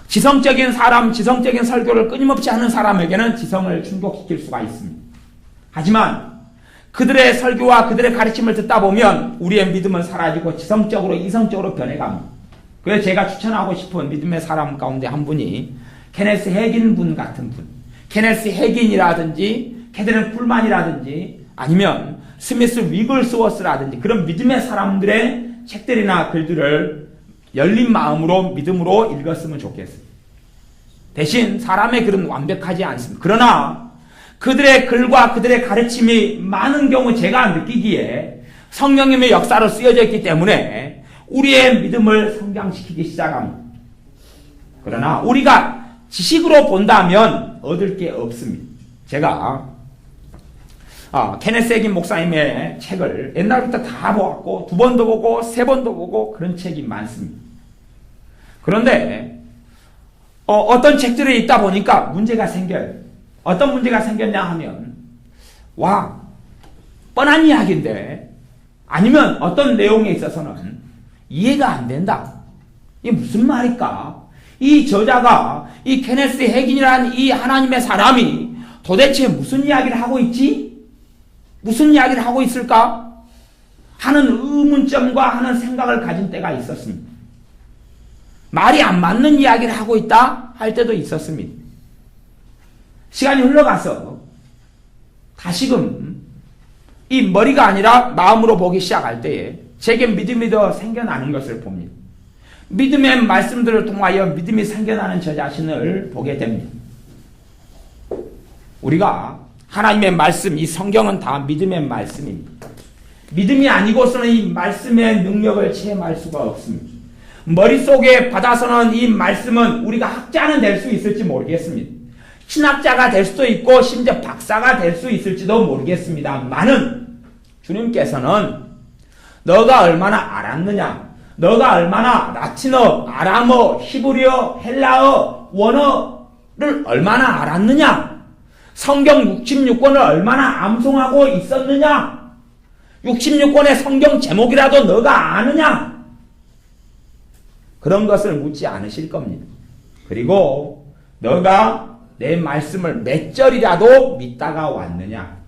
지성적인 사람, 지성적인 설교를 끊임없이 하는 사람에게는 지성을 충족시킬 수가 있습니다. 하지만 그들의 설교와 그들의 가르침을 듣다 보면 우리의 믿음은 사라지고 지성적으로 이성적으로 변해갑니다. 그래서 제가 추천하고 싶은 믿음의 사람 가운데 한 분이 케네스 해긴 분 같은 분, 케네스 해긴이라든지 캐드린 쿨만이라든지 아니면 스미스 위글스워스라든지 그런 믿음의 사람들의 책들이나 글들을 열린 마음으로 믿음으로 읽었으면 좋겠습니다. 대신 사람의 글은 완벽하지 않습니다. 그러나 그들의 글과 그들의 가르침이 많은 경우 제가 느끼기에 성령님의 역사로 쓰여져 있기 때문에 우리의 믿음을 성장시키기 시작합니다. 그러나 우리가 지식으로 본다면 얻을 게 없습니다. 제가 케네스 해긴 목사님의 책을 옛날부터 다 보았고 2번도 보고 3번도 보고 그런 책이 많습니다. 그런데 어떤 책들이 있다 보니까 문제가 생겨요. 어떤 문제가 생겼냐 하면 뻔한 이야기인데 아니면 어떤 내용에 있어서는 이해가 안 된다. 이게 무슨 말일까? 이 저자가 이 케네스 해긴이라는 이 하나님의 사람이 도대체 무슨 이야기를 하고 있지? 무슨 이야기를 하고 있을까? 하는 의문점과 하는 생각을 가진 때가 있었습니다. 말이 안 맞는 이야기를 하고 있다 할 때도 있었습니다. 시간이 흘러가서 다시금 이 머리가 아니라 마음으로 보기 시작할 때에 제게 믿음이 더 생겨나는 것을 봅니다. 믿음의 말씀들을 통하여 믿음이 생겨나는 저 자신을 보게 됩니다. 우리가 하나님의 말씀, 이 성경은 다 믿음의 말씀입니다. 믿음이 아니고서는 이 말씀의 능력을 체험할 수가 없습니다. 머릿속에 받아서는 이 말씀은 우리가 학자는 될 수 있을지 모르겠습니다. 신학자가 될 수도 있고 심지어 박사가 될 수 있을지도 모르겠습니다만은 주님께서는 너가 얼마나 알았느냐, 너가 얼마나 라틴어, 아람어, 히브리어, 헬라어, 원어를 얼마나 알았느냐, 성경 66권을 얼마나 암송하고 있었느냐, 66권의 성경 제목이라도 너가 아느냐, 그런 것을 묻지 않으실 겁니다. 그리고 너가 내 말씀을 몇 절이라도 믿다가 왔느냐.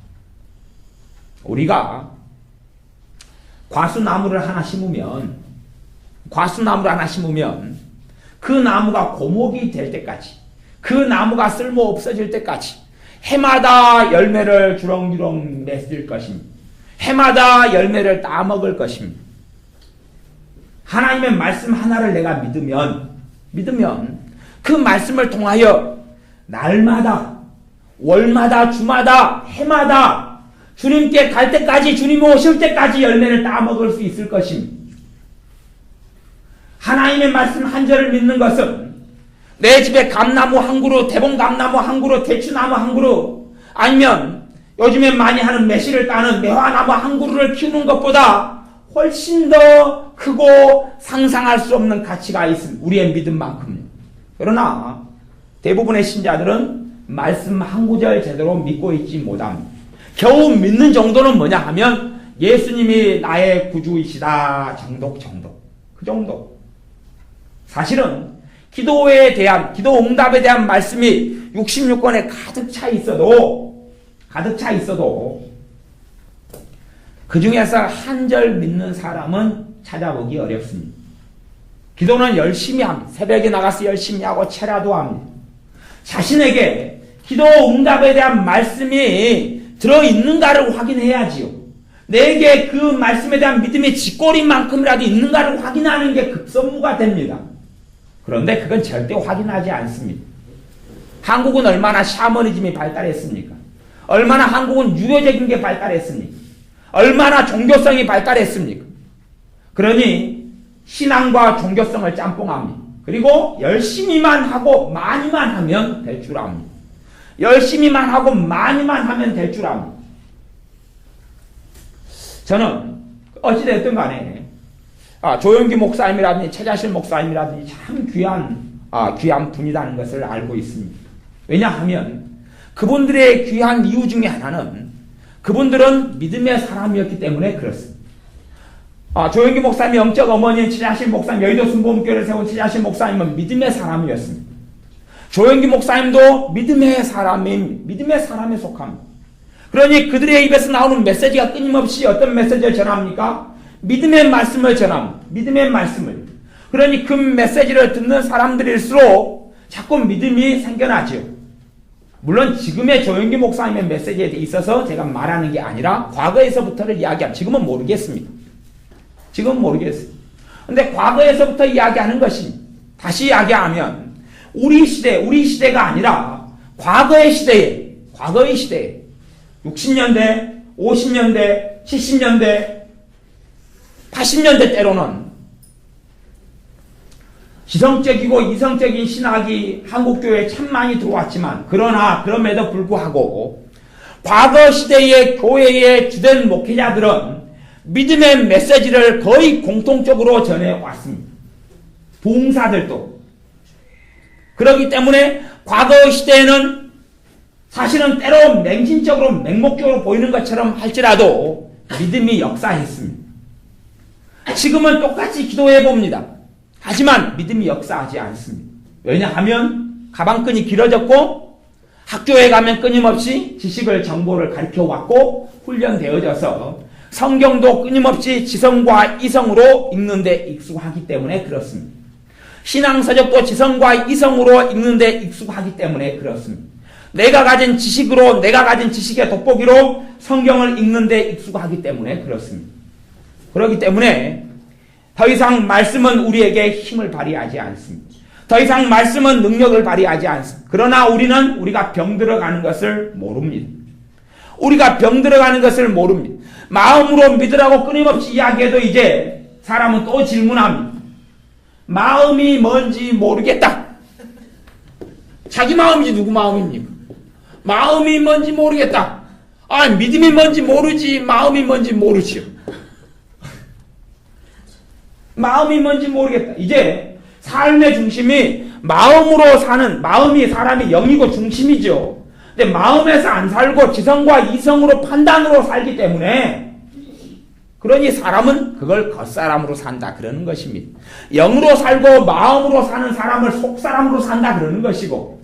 우리가 과수나무를 하나 심으면 그 나무가 고목이 될 때까지, 그 나무가 쓸모 없어질 때까지 해마다 열매를 주렁주렁 맺을 것입니다. 해마다 열매를 따먹을 것입니다. 하나님의 말씀 하나를 내가 믿으면 그 말씀을 통하여 날마다, 월마다, 주마다, 해마다 주님께 갈 때까지, 주님이 오실 때까지 열매를 따먹을 수 있을 것입니다. 하나님의 말씀 한 절을 믿는 것은 내 집에 감나무 한 그루, 대봉감나무 한 그루, 대추나무 한 그루, 아니면 요즘에 많이 하는 매실을 따는 매화나무 한 그루를 키우는 것보다 훨씬 더 크고 상상할 수 없는 가치가 있습니다. 우리의 믿음만큼. 그러나 대부분의 신자들은 말씀 한 구절 제대로 믿고 있지 못합니다. 겨우 믿는 정도는 뭐냐 하면 예수님이 나의 구주이시다 정도. 그 정도. 사실은 기도에 대한, 기도 응답에 대한 말씀이 66권에 가득 차 있어도 그 중에서 한 절 믿는 사람은 찾아보기 어렵습니다. 기도는 열심히 합니다. 새벽에 나가서 열심히 하고 체라도 합니다. 자신에게 기도 응답에 대한 말씀이 들어있는가를 확인해야지요. 내게 그 말씀에 대한 믿음의 쥐꼬리만큼이라도 있는가를 확인하는 게 급선무가 됩니다. 그런데 그건 절대 확인하지 않습니다. 한국은 얼마나 샤머니즘이 발달했습니까? 얼마나 한국은 유교적인 게 발달했습니까? 얼마나 종교성이 발달했습니까? 그러니 신앙과 종교성을 짬뽕합니다. 그리고 열심히만 하고 많이만 하면 될 줄 압니다. 열심히만 하고 많이만 하면 될 줄 압니다. 저는 어찌됐든 간에 조영기 목사님이라든지 최자실 목사님이라든지 참 귀한 분이라는 것을 알고 있습니다. 왜냐하면 그분들의 귀한 이유 중에 하나는 그분들은 믿음의 사람이었기 때문에 그렇습니다. 조영기 목사님의 영적 어머니인 최자실 목사님, 여의도 순복음교회를 세운 최자실 목사님은 믿음의 사람이었습니다. 조영기 목사님도 믿음의 사람에 속합니다. 그러니 그들의 입에서 나오는 메시지가 끊임없이 어떤 메시지를 전합니까? 믿음의 말씀을 전합니다. 믿음의 말씀을. 그러니 그 메시지를 듣는 사람들일수록 자꾸 믿음이 생겨나죠. 물론 지금의 조영기 목사님의 메시지에 있어서 제가 말하는 게 아니라 과거에서부터를 이야기합니다. 지금은 모르겠습니다. 지금은 모르겠어요. 근데 과거에서부터 이야기하는 것이 다시 이야기하면 우리 시대가 아니라 과거의 시대에 60년대, 50년대, 70년대, 80년대 때로는 지성적이고 이성적인 신학이 한국교회에 참 많이 들어왔지만 그럼에도 불구하고 과거 시대의 교회의 주된 목회자들은 믿음의 메시지를 거의 공통적으로 전해왔습니다. 부흥사들도. 그렇기 때문에 과거 시대에는 사실은 때로 맹신적으로 맹목적으로 보이는 것처럼 할지라도 믿음이 역사했습니다. 지금은 똑같이 기도해 봅니다. 하지만 믿음이 역사하지 않습니다. 왜냐하면 가방끈이 길어졌고 학교에 가면 끊임없이 지식을 정보를 가르쳐 왔고 훈련되어져서 성경도 끊임없이 지성과 이성으로 읽는 데 익숙하기 때문에 그렇습니다. 신앙서적도 지성과 이성으로 읽는 데 익숙하기 때문에 그렇습니다. 내가 가진 지식의 돋보기로 성경을 읽는 데 익숙하기 때문에 그렇습니다. 그렇기 때문에 더 이상 말씀은 우리에게 힘을 발휘하지 않습니다. 더 이상 말씀은 능력을 발휘하지 않습니다. 그러나 우리가 병들어가는 것을 모릅니다. 마음으로 믿으라고 끊임없이 이야기해도 이제 사람은 또 질문합니다. 마음이 뭔지 모르겠다. 자기 마음이지 누구 마음입니까? 마음이 뭔지 모르겠다. 믿음이 뭔지 모르지 마음이 뭔지 모르지요. 마음이 뭔지 모르겠다. 이제 삶의 중심이 마음이 사람의 영이고 중심이죠. 근데 마음에서 안 살고 지성과 이성으로 판단으로 살기 때문에 그러니 사람은 그걸 겉사람으로 산다 그러는 것입니다. 영으로 살고 마음으로 사는 사람을 속사람으로 산다 그러는 것이고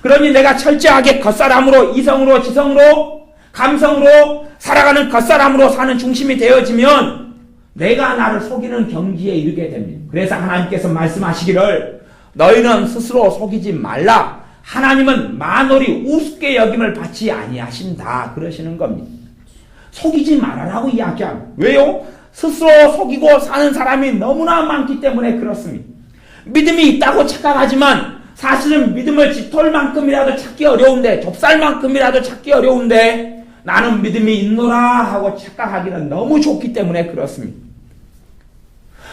그러니 내가 철저하게 겉사람으로 이성으로 지성으로 감성으로 살아가는 겉사람으로 사는 중심이 되어지면 내가 나를 속이는 경지에 이르게 됩니다. 그래서 하나님께서 말씀하시기를 너희는 스스로 속이지 말라. 하나님은 만월이 우습게 여김을 받지 아니하신다 그러시는 겁니다. 속이지 말아라고 이야기합니다. 왜요? 스스로 속이고 사는 사람이 너무나 많기 때문에 그렇습니다. 믿음이 있다고 착각하지만 사실은 믿음을 깃털만큼이라도 찾기 어려운데 좁쌀만큼이라도 찾기 어려운데 나는 믿음이 있노라 하고 착각하기는 너무 좋기 때문에 그렇습니다.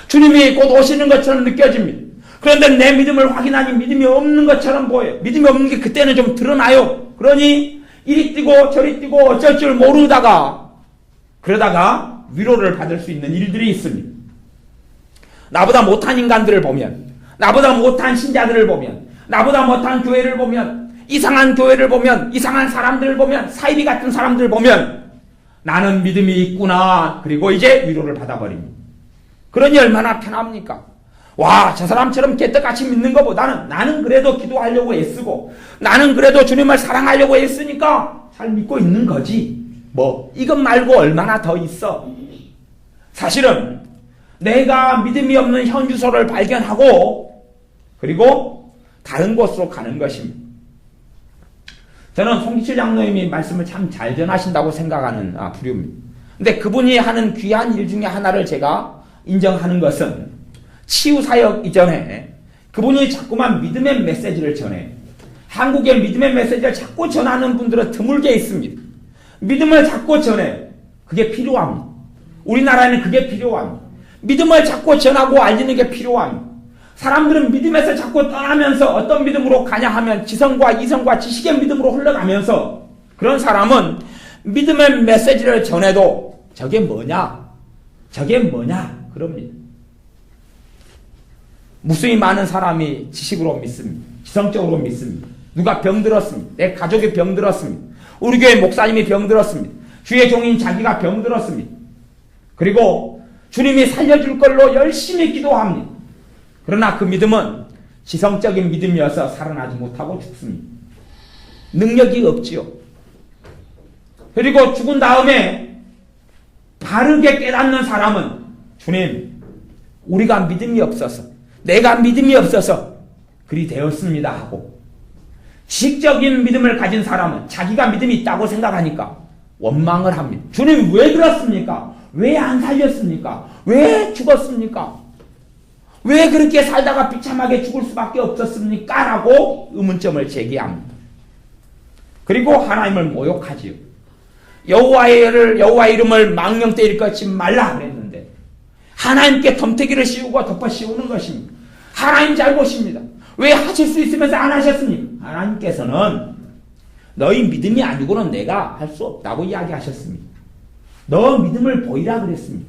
주님이 곧 오시는 것처럼 느껴집니다. 그런데 내 믿음을 확인하니 믿음이 없는 것처럼 보여요. 믿음이 없는 게 그때는 좀 드러나요. 그러니 이리 뛰고 저리 뛰고 어쩔 줄 그러다가 위로를 받을 수 있는 일들이 있습니다. 나보다 못한 인간들을 보면, 나보다 못한 신자들을 보면, 나보다 못한 교회를 보면, 이상한 교회를 보면, 이상한 사람들을 보면, 사이비 같은 사람들을 보면 나는 믿음이 있구나. 그리고 이제 위로를 받아버립니다. 그러니 얼마나 편합니까? 와, 저 사람처럼 개떡같이 믿는 것보다는 나는 그래도 기도하려고 애쓰고 나는 그래도 주님을 사랑하려고 애쓰니까 잘 믿고 있는 거지. 이것 말고 얼마나 더 있어. 사실은 내가 믿음이 없는 현주소를 발견하고 그리고 다른 곳으로 가는 것입니다. 저는 송기철 장로님이 말씀을 참 잘 전하신다고 생각하는 부류입니다. 근데 그분이 하는 귀한 일 중에 하나를 제가 인정하는 것은 치유사역 이전에 그분이 자꾸만 믿음의 메시지를 전해. 한국의 믿음의 메시지를 자꾸 전하는 분들은 드물게 있습니다. 믿음을 자꾸 전해. 그게 필요합니다. 우리나라에는 그게 필요합니다. 믿음을 자꾸 전하고 알리는 게 필요합니다. 사람들은 믿음에서 자꾸 떠나면서 어떤 믿음으로 가냐 하면 지성과 이성과 지식의 믿음으로 흘러가면서 그런 사람은 믿음의 메시지를 전해도 저게 뭐냐? 저게 뭐냐? 그럽니다. 무수히 많은 사람이 지식으로 믿습니다. 지성적으로 믿습니다. 누가 병들었습니다. 내 가족이 병들었습니다. 우리 교회 목사님이 병들었습니다. 주의 종인 자기가 병들었습니다. 그리고 주님이 살려줄 걸로 열심히 기도합니다. 그러나 그 믿음은 지성적인 믿음이어서 살아나지 못하고 죽습니다. 능력이 없지요. 그리고 죽은 다음에 바르게 깨닫는 사람은 주님, 우리가 믿음이 없어서 내가 믿음이 없어서 그리 되었습니다 하고 지식적인 믿음을 가진 사람은 자기가 믿음이 있다고 생각하니까 원망을 합니다. 주님 왜 그렇습니까? 왜 안 살렸습니까? 왜 죽었습니까? 왜 그렇게 살다가 비참하게 죽을 수밖에 없었습니까? 라고 의문점을 제기합니다. 그리고 하나님을 모욕하지요. 여호와의 이름을 망령되 일컫지 말라 그랬는데 하나님께 덤태기를 씌우고 덮어 씌우는 것입니다. 하나님 잘못입니다. 왜 하실 수 있으면서 안 하셨습니까? 하나님께서는 너희 믿음이 아니고는 내가 할 수 없다고 이야기하셨습니다. 너 믿음을 보이라 그랬습니다.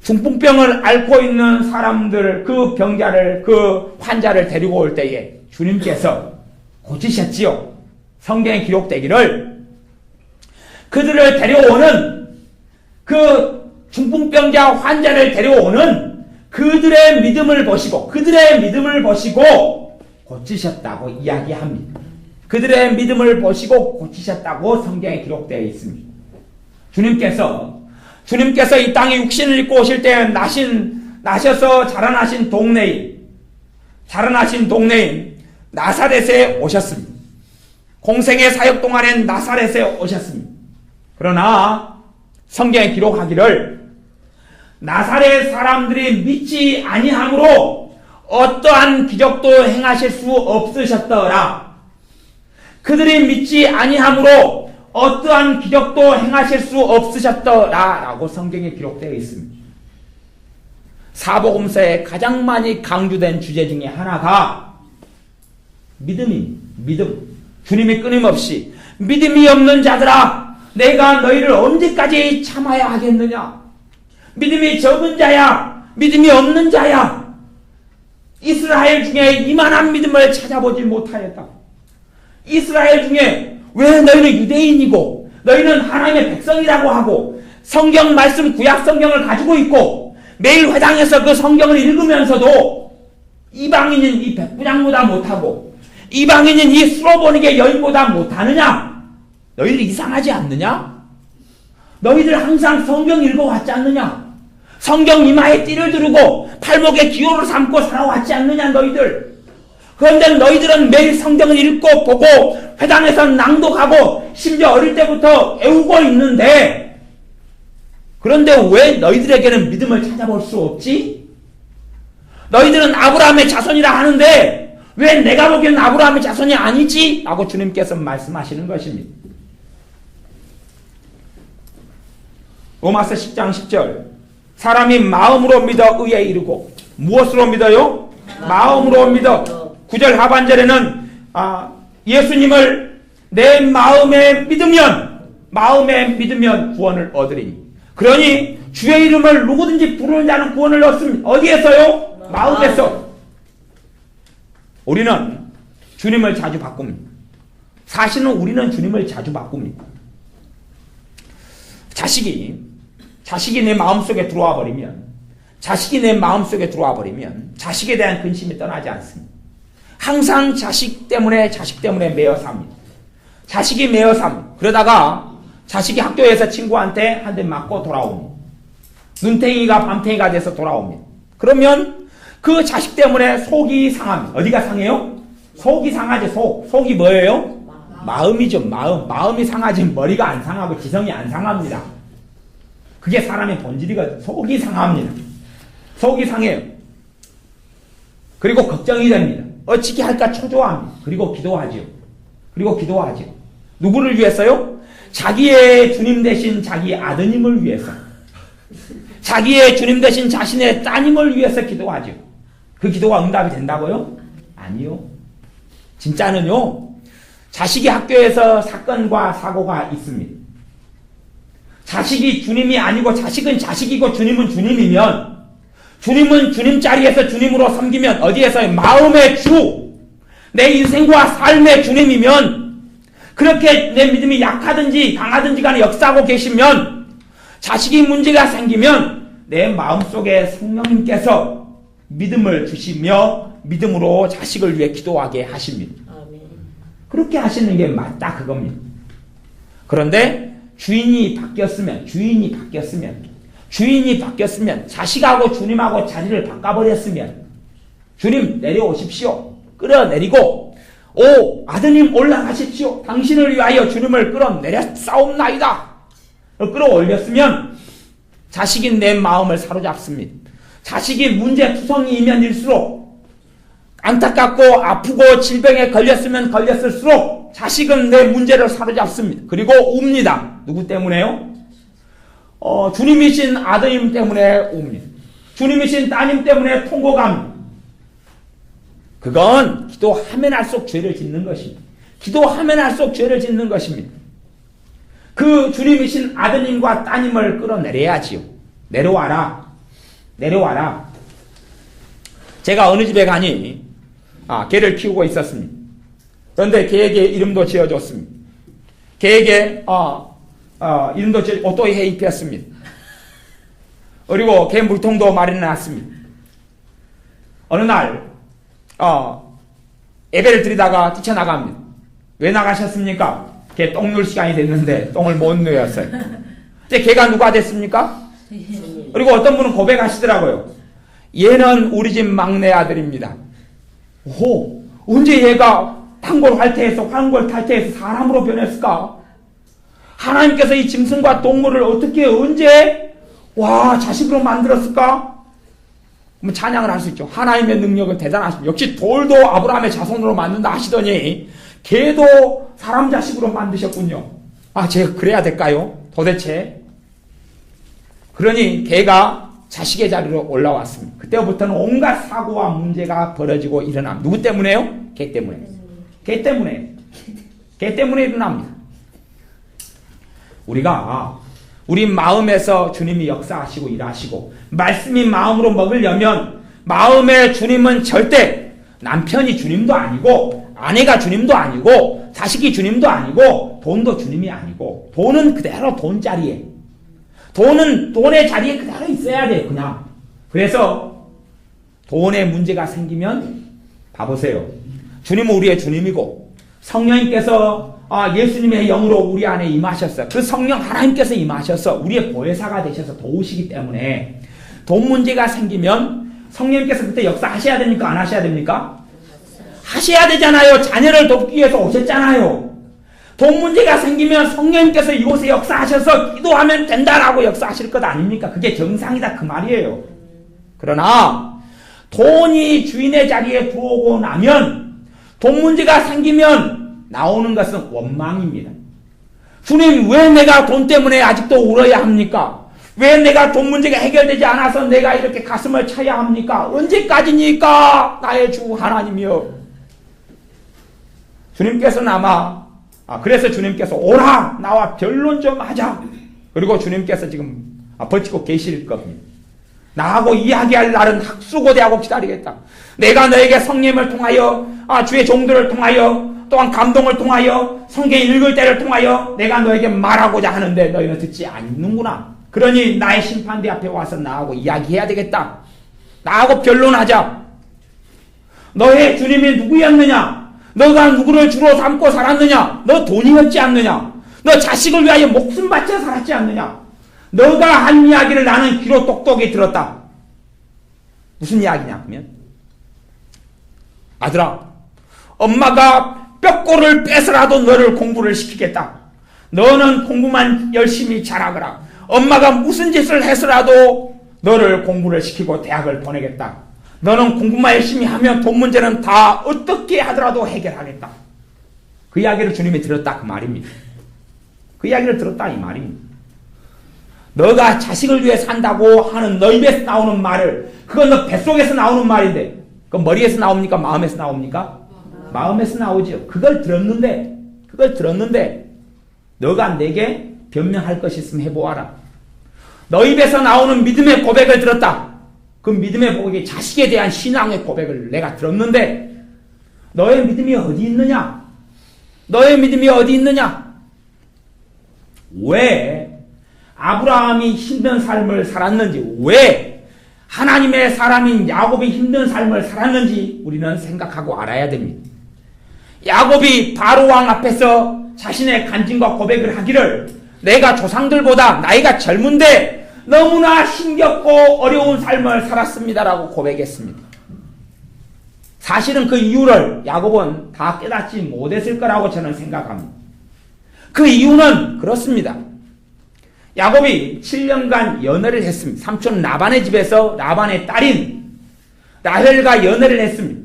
중풍병을 앓고 있는 사람들, 그 병자를, 그 환자를 데리고 올 때에 주님께서 고치셨지요. 성경에 기록되기를 그들을 데려오는 그 중풍병자 환자를 데려오는 그들의 믿음을 보시고 고치셨다고 이야기합니다. 그들의 믿음을 보시고 고치셨다고 성경에 기록되어 있습니다. 주님께서 이 땅에 육신을 입고 오실 때 나셔서 자라나신 동네인 나사렛에 오셨습니다. 공생의 사역 동안엔 나사렛에 오셨습니다. 그러나 성경에 기록하기를 나사렛 사람들이 믿지 아니함으로 어떠한 기적도 행하실 수 없으셨더라. 그들이 믿지 아니함으로 어떠한 기적도 행하실 수 없으셨더라 라고 성경에 기록되어 있습니다. 사복음서에 가장 많이 강조된 주제 중에 하나가 믿음. 주님이 끊임없이 믿음이 없는 자들아 내가 너희를 언제까지 참아야 하겠느냐. 믿음이 적은 자야, 믿음이 없는 자야. 이스라엘 중에 이만한 믿음을 찾아보지 못하였다. 이스라엘 중에 왜 너희는 유대인이고 너희는 하나님의 백성이라고 하고 성경 말씀 구약 성경을 가지고 있고 매일 회당에서 그 성경을 읽으면서도 이방인인 이 백부장보다 못하고 이방인인 이 수로보니게 여인보다 못하느냐? 너희들 이상하지 않느냐? 너희들 항상 성경 읽어왔지 않느냐? 성경 이마에 띠를 두르고 팔목에 기호를 삼고 살아왔지 않느냐 너희들? 그런데 너희들은 매일 성경을 읽고 보고 회당에서 낭독하고 심지어 어릴 때부터 외우고 있는데 그런데 왜 너희들에게는 믿음을 찾아볼 수 없지? 너희들은 아브라함의 자손이라 하는데 왜 내가 보기에는 아브라함의 자손이 아니지? 라고 주님께서 말씀하시는 것입니다. 로마서 10장 10절 사람이 마음으로 믿어 의에 이르고 무엇으로 믿어요? 마음으로 믿어. 9절 하반절에는 예수님을 내 마음에 믿으면 구원을 얻으리니 그러니 주의 이름을 누구든지 부르는 자는 구원을 얻습니다. 어디에서요? 마음에서. 우리는 주님을 자주 바꿉니다. 사실은 우리는 주님을 자주 바꿉니다. 자식이 내 마음속에 들어와 버리면 자식에 대한 근심이 떠나지 않습니다. 항상 자식 때문에 매여 삽니다. 자식이 매여 삽니다. 그러다가 자식이 학교에서 친구한테 한 대 맞고 돌아옵니다. 눈탱이가 밤탱이가 돼서 돌아옵니다. 그러면 그 자식 때문에 속이 상합니다. 어디가 상해요? 속이 상하죠. 속이 뭐예요? 마음이죠. 마음이 상하지 머리가 안 상하고 지성이 안 상합니다. 그게 사람의 본질이거든요. 속이 상합니다. 속이 상해요. 그리고 걱정이 됩니다. 어찌게 할까 초조합니다. 그리고 기도하죠. 누구를 위해서요? 자기의 주님 대신 자기 아드님을 위해서. 자기의 주님 대신 자신의 따님을 위해서 기도하죠. 그 기도가 응답이 된다고요? 아니요. 진짜는요, 자식이 학교에서 사건과 사고가 있습니다. 자식이 주님이 아니고 자식은 자식이고 주님은 주님이면, 주님은 주님 자리에서 주님으로 섬기면, 어디에서요? 마음의 주, 내 인생과 삶의 주님이면, 그렇게 내 믿음이 약하든지 강하든지 간에 역사하고 계시면, 자식이 문제가 생기면 내 마음속에 성령님께서 믿음을 주시며 믿음으로 자식을 위해 기도하게 하십니다. 그렇게 하시는 게 맞다 그겁니다. 그런데 주인이 바뀌었으면 자식하고 주님하고 자리를 바꿔버렸으면, 주님 내려오십시오. 끌어내리고, 오 아드님 올라가십시오. 당신을 위하여 주님을 끌어내려 싸움나이다. 끌어올렸으면 자식인 내 마음을 사로잡습니다. 자식이 문제투성이이면 일수록, 안타깝고 아프고 질병에 걸렸으면 걸렸을수록 자식은 내 문제를 사로잡습니다. 그리고 웁니다. 누구 때문에요? 주님이신 아드님 때문에 웁니다. 주님이신 따님 때문에 통곡합니다. 그건 기도하면 할수록 죄를 짓는 것입니다. 그 주님이신 아드님과 따님을 끌어내려야지요. 내려와라. 제가 어느 집에 가니 개를 키우고 있었습니다. 그런데 개에게 이름도 지어줬습니다. 개에게 이름도 지어 옷도 입혔습니다. 그리고 개 물통도 마련해놨습니다. 어느 날 예배를 드리다가 뛰쳐나갑니다. 왜 나가셨습니까? 개 똥 눌 시간이 됐는데 똥을 못 누였어요. 이제 개가 누가 됐습니까? 그리고 어떤 분은 고백하시더라고요. 얘는 우리 집 막내 아들입니다. 오, 언제 얘가 황골 탈퇴해서 사람으로 변했을까? 하나님께서 이 짐승과 동물을 어떻게 언제 자식으로 만들었을까? 그럼 찬양을 할 수 있죠. 하나님의 능력은 대단하십니다. 역시 돌도 아브라함의 자손으로 만든다 하시더니 개도 사람 자식으로 만드셨군요. 제가 그래야 될까요? 도대체? 그러니 개가 자식의 자리로 올라왔습니다. 그때부터는 온갖 사고와 문제가 벌어지고 일어납니다. 누구 때문에요? 개 때문에 일어납니다. 우리가 우리 마음에서 주님이 역사하시고 일하시고 말씀이 마음으로 먹으려면, 마음의 주님은 절대 남편이 주님도 아니고 아내가 주님도 아니고 자식이 주님도 아니고 돈도 주님이 아니고, 돈은 그대로 돈 자리에, 돈은 돈의 자리에 그대로 있어야 돼요. 그냥. 그래서 돈에 문제가 생기면 봐보세요. 주님은 우리의 주님이고 성령님께서 예수님의 영으로 우리 안에 임하셨어요. 그 성령 하나님께서 임하셔서 우리의 보혜사가 되셔서 도우시기 때문에 돈 문제가 생기면 성령님께서 그때 역사하셔야 됩니까? 안 하셔야 됩니까? 하셔야 되잖아요. 자녀를 돕기 위해서 오셨잖아요. 돈 문제가 생기면 성령님께서 이곳에 역사하셔서 기도하면 된다라고 역사하실 것 아닙니까? 그게 정상이다 그 말이에요. 그러나 돈이 주인의 자리에 들어오고 나면, 돈 문제가 생기면 나오는 것은 원망입니다. 주님, 왜 내가 돈 때문에 아직도 울어야 합니까? 왜 내가 돈 문제가 해결되지 않아서 내가 이렇게 가슴을 쳐야 합니까? 언제까지니까 나의 주 하나님이여. 주님께서는 아마 그래서 주님께서 오라, 나와 변론 좀 하자. 그리고 주님께서 지금 버티고 계실 겁니다. 나하고 이야기할 날은 학수고대하고 기다리겠다. 내가 너에게 성령을 통하여, 주의 종들을 통하여, 또한 감동을 통하여, 성경 읽을 때를 통하여 내가 너에게 말하고자 하는데 너희는 듣지 않는구나. 그러니 나의 심판대 앞에 와서 나하고 이야기해야 되겠다. 나하고 변론하자. 너의 주님이 누구였느냐? 너가 누구를 주로 삼고 살았느냐? 너 돈이었지 않느냐? 너 자식을 위하여 목숨 바쳐 살았지 않느냐? 너가 한 이야기를 나는 귀로 똑똑히 들었다. 무슨 이야기냐 하면, 아들아, 엄마가 뼈골을 빼서라도 너를 공부를 시키겠다. 너는 공부만 열심히 잘하거라. 엄마가 무슨 짓을 해서라도 너를 공부를 시키고 대학을 보내겠다. 너는 공부만 열심히 하면 돈 문제는 다 어떻게 하더라도 해결하겠다. 그 이야기를 주님이 들었다 그 말입니다. 그 이야기를 들었다 이 말입니다. 너가 자식을 위해 산다고 하는 너 입에서 나오는 말을, 그건 너 뱃속에서 나오는 말인데, 그건 머리에서 나옵니까? 마음에서 나옵니까? 마음에서 나오죠. 그걸 들었는데 너가 내게 변명할 것이 있으면 해보아라. 너 입에서 나오는 믿음의 고백을 들었다. 그 믿음의 고백이 자식에 대한 신앙의 고백을 내가 들었는데 너의 믿음이 어디 있느냐? 너의 믿음이 어디 있느냐? 왜 아브라함이 힘든 삶을 살았는지, 왜 하나님의 사람인 야곱이 힘든 삶을 살았는지 우리는 생각하고 알아야 됩니다. 야곱이 바로왕 앞에서 자신의 간증과 고백을 하기를, 내가 조상들보다 나이가 젊은데 너무나 힘겹고 어려운 삶을 살았습니다라고 고백했습니다. 사실은 그 이유를 야곱은 다 깨닫지 못했을 거라고 저는 생각합니다. 그 이유는 그렇습니다. 야곱이 7년간 연애를 했습니다. 삼촌 라반의 집에서 라반의 딸인 라헬과 연애를 했습니다.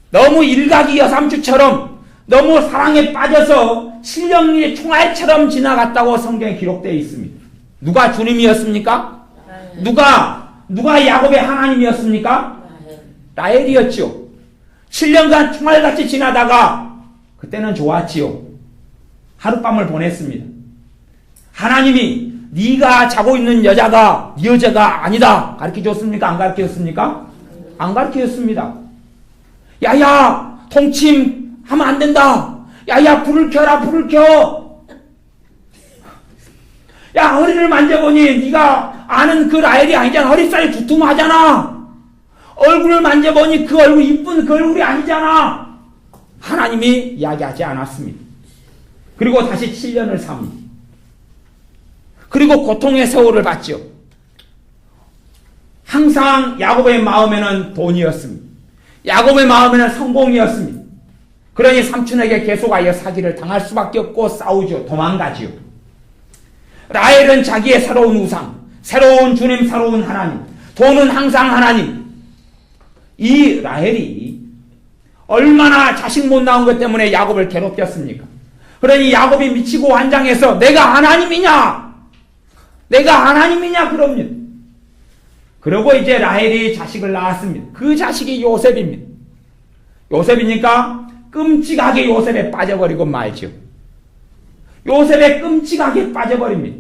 너무 일각이 여삼주처럼 너무 사랑에 빠져서 7년이 총알처럼 지나갔다고 성경에 기록되어 있습니다. 누가 주님이었습니까? 누가 야곱의 하나님이었습니까? 라헬이었죠. 7년간 총알같이 지나다가 그때는 좋았지요. 하룻밤을 보냈습니다. 하나님이 네가 자고 있는 여자가 네 여자가 아니다 가르쳐줬습니까? 안 가르쳐줬습니까? 안 가르쳐줬습니다. 야야 통침 하면 안 된다. 야야 불을 켜라, 불을 켜. 야 허리를 만져보니 네가 아는 그 라헬이 아니잖아. 허리살이 두툼하잖아. 얼굴을 만져보니 그 얼굴 이쁜 그 얼굴이 아니잖아. 하나님이 이야기하지 않았습니다. 그리고 다시 7년을 삽니다. 그리고 고통의 세월을 받죠. 항상 야곱의 마음에는 돈이었습니다. 야곱의 마음에는 성공이었습니다. 그러니 삼촌에게 계속하여 사기를 당할 수밖에 없고 싸우죠. 도망가지요. 라헬은 자기의 새로운 우상, 새로운 주님, 새로운 하나님, 돈은 항상 하나님. 이 라헬이 얼마나 자식 못 낳은 것 때문에 야곱을 괴롭혔습니까? 그러니 야곱이 미치고 환장해서 내가 하나님이냐? 내가 하나님이냐? 그럽니다. 그러고 이제 라헬이 자식을 낳았습니다. 그 자식이 요셉입니다. 요셉이니까 끔찍하게 요셉에 빠져버리고 말죠. 요셉에 끔찍하게 빠져버립니다.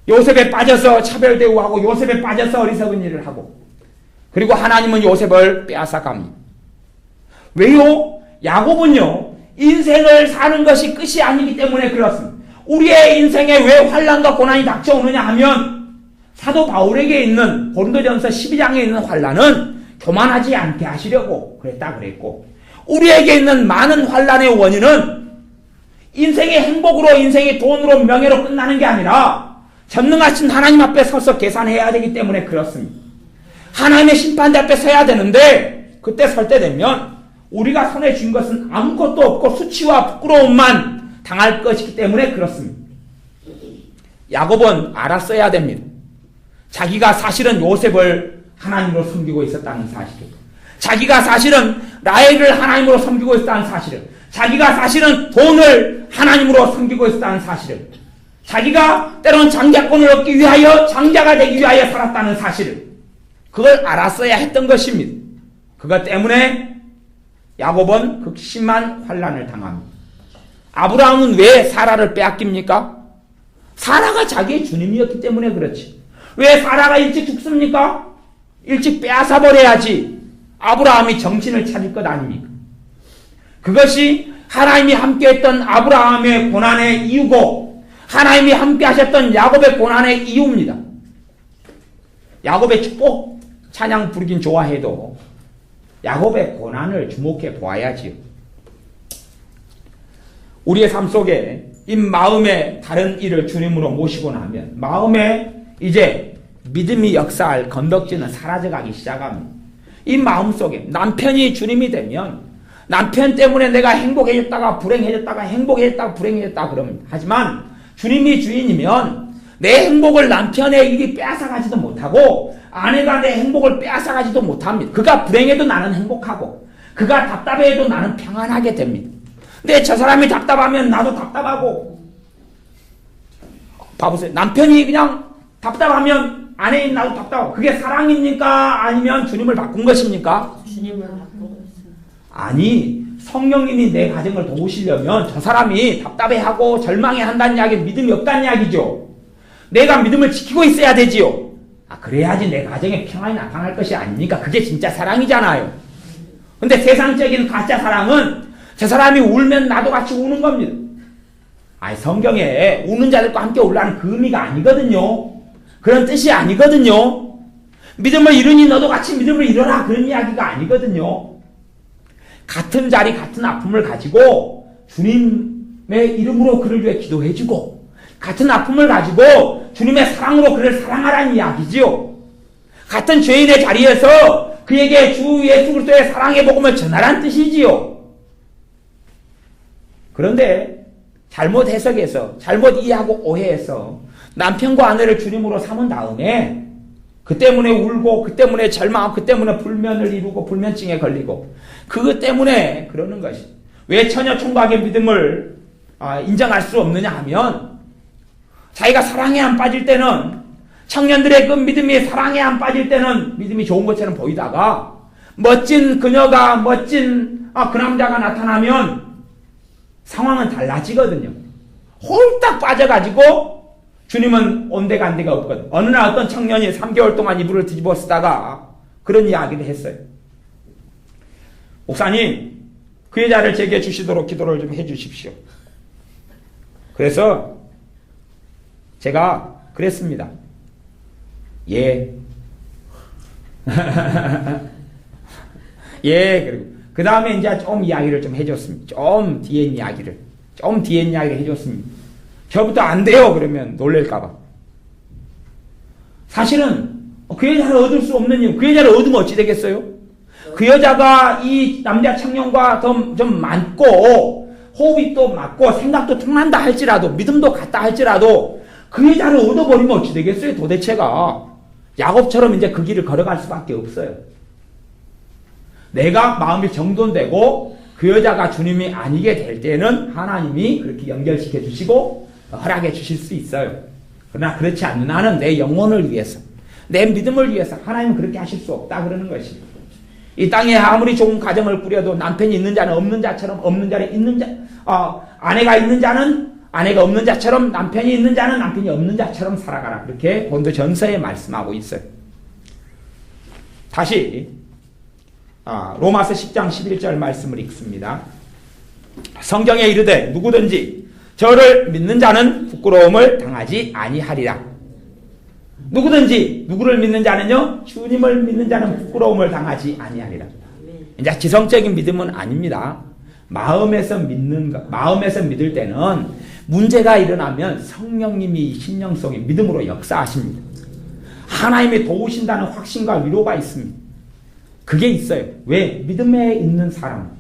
요셉에 빠져서 차별 대우하고 요셉에 빠져서 어리석은 일을 하고, 그리고 하나님은 요셉을 빼앗아갑니다. 왜요? 야곱은요 인생을 사는 것이 끝이 아니기 때문에 그렇습니다. 우리의 인생에 왜 환난과 고난이 닥쳐오느냐 하면 사도 바울에게 있는 고린도전서 12장에 있는 환난은 교만하지 않게 하시려고 그랬고, 우리에게 있는 많은 환난의 원인은 인생의 행복으로, 인생의 돈으로, 명예로 끝나는 게 아니라 전능하신 하나님 앞에 서서 계산해야 되기 때문에 그렇습니다. 하나님의 심판대 앞에 서야 되는데 그때 설 때 되면 우리가 손에 쥔 것은 아무것도 없고 수치와 부끄러움만 당할 것이기 때문에 그렇습니다. 야곱은 알았어야 됩니다. 자기가 사실은 요셉을 하나님으로 섬기고 있었다는 사실을, 자기가 사실은 라헬을 하나님으로 섬기고 있었다는 사실을, 자기가 사실은 돈을 하나님으로 섬기고 있었다는 사실을, 자기가 때론 장자권을 얻기 위하여 장자가 되기 위하여 살았다는 사실을, 그걸 알았어야 했던 것입니다. 그것 때문에 야곱은 극심한 환난을 당합니다. 아브라함은 왜 사라를 빼앗깁니까? 사라가 자기의 주님이었기 때문에 그렇지. 왜 사라가 일찍 죽습니까? 일찍 빼앗아버려야지 아브라함이 정신을 차릴 것 아닙니까? 그것이 하나님이 함께했던 아브라함의 고난의 이유고, 하나님이 함께 하셨던 야곱의 고난의 이유입니다. 야곱의 축복 찬양 부르긴 좋아해도 야곱의 고난을 주목해 보아야지요. 우리의 삶 속에 이 마음에 다른 일을 주님으로 모시고 나면 마음에 이제 믿음이 역사할 건덕지는 사라져가기 시작합니다. 이 마음 속에 남편이 주님이 되면 남편 때문에 내가 행복해졌다가 불행해졌다가 행복해졌다가 불행해졌다 그럽니다. 하지만 주님이 주인이면 내 행복을 남편의 일이 빼앗아가지도 못하고 아내가 내 행복을 빼앗아가지도 못합니다. 그가 불행해도 나는 행복하고 그가 답답해도 나는 평안하게 됩니다. 근데 저 사람이 답답하면 나도 답답하고 봐보세요. 남편이 그냥 답답하면 아내인 나도 답답하고 그게 사랑입니까? 아니면 주님을 바꾼 것입니까? 주님을 바꾸고 있어요. 아니 성령님이 내 가정을 도우시려면 저 사람이 답답해하고 절망해한다는 이야기는 믿음이 없다는 이야기죠. 내가 믿음을 지키고 있어야 되지요. 그래야지 내 가정에 평안이 나타날 것이 아닙니까? 그게 진짜 사랑이잖아요. 근데 세상적인 가짜 사랑은 저 사람이 울면 나도 같이 우는 겁니다. 성경에 우는 자들과 함께 울라는 그 의미가 아니거든요. 그런 뜻이 아니거든요. 믿음을 이루니 너도 같이 믿음을 이뤄라 그런 이야기가 아니거든요. 같은 자리 같은 아픔을 가지고 주님의 이름으로 그를 위해 기도해주고 같은 아픔을 가지고 주님의 사랑으로 그를 사랑하라는 이야기지요. 같은 죄인의 자리에서 그에게 주 예수 그리스도의 사랑의 복음을 전하라는 뜻이지요. 그런데 잘못 해석해서 잘못 이해하고 오해해서 남편과 아내를 주님으로 삼은 다음에 그 때문에 울고 그 때문에 절망하고 그 때문에 불면을 이루고 불면증에 걸리고 그것 때문에 그러는 것이 왜 처녀 총각의 믿음을 인정할 수 없느냐 하면 자기가 사랑에 안 빠질 때는 청년들의 그 믿음이 사랑에 안 빠질 때는 믿음이 좋은 것처럼 보이다가 멋진 그녀가 멋진 그 남자가 나타나면 상황은 달라지거든요. 홀딱 빠져가지고 주님은 온데간데가 없거든. 어느 날 어떤 청년이 3개월 동안 이불을 뒤집어 쓰다가 그런 이야기를 했어요. 목사님, 그 여자를 제게 주시도록 기도를 좀 해주십시오. 그래서 제가 그랬습니다. 예. 예, 그리고 그 다음에 이제 좀 이야기를 좀 해줬습니다. 좀 뒤에 이야기를 해줬습니다. 저부터 안 돼요 그러면 놀랄까봐. 사실은 그 여자를 얻을 수 없는 이유, 그 여자를 얻으면 어찌 되겠어요? 그 여자가 이 남자 청년과 좀 맞고 호흡이 또 맞고 생각도 통한다 할지라도 믿음도 같다 할지라도 그 여자를 얻어버리면 어찌 되겠어요? 도대체가 야곱처럼 이제 그 길을 걸어갈 수밖에 없어요. 내가 마음이 정돈되고 그 여자가 주님이 아니게 될 때는 하나님이 그렇게 연결시켜 주시고 허락해 주실 수 있어요. 그러나 그렇지 않는 한은 내 영혼을 위해서 내 믿음을 위해서 하나님은 그렇게 하실 수 없다 그러는 것입니다. 이 땅에 아무리 좋은 가정을 꾸려도 남편이 있는 자는 없는 자처럼 없는 자는 있는 자, 아내가 있는 자는 아내가 없는 자처럼 남편이 있는 자는 남편이 없는 자처럼 살아가라. 그렇게 고린도전서에 말씀하고 있어요. 다시 로마서 10장 11절 말씀을 읽습니다. 성경에 이르되 누구든지 저를 믿는 자는 부끄러움을 당하지 아니하리라. 누구든지 누구를 믿는 자는요 주님을 믿는 자는 부끄러움을 당하지 아니하리라. 이제 지성적인 믿음은 아닙니다. 마음에서 믿을 때는 문제가 일어나면 성령님이 심령 속에 믿음으로 역사하십니다. 하나님이 도우신다는 확신과 위로가 있습니다. 그게 있어요. 왜? 믿음에 있는 사람.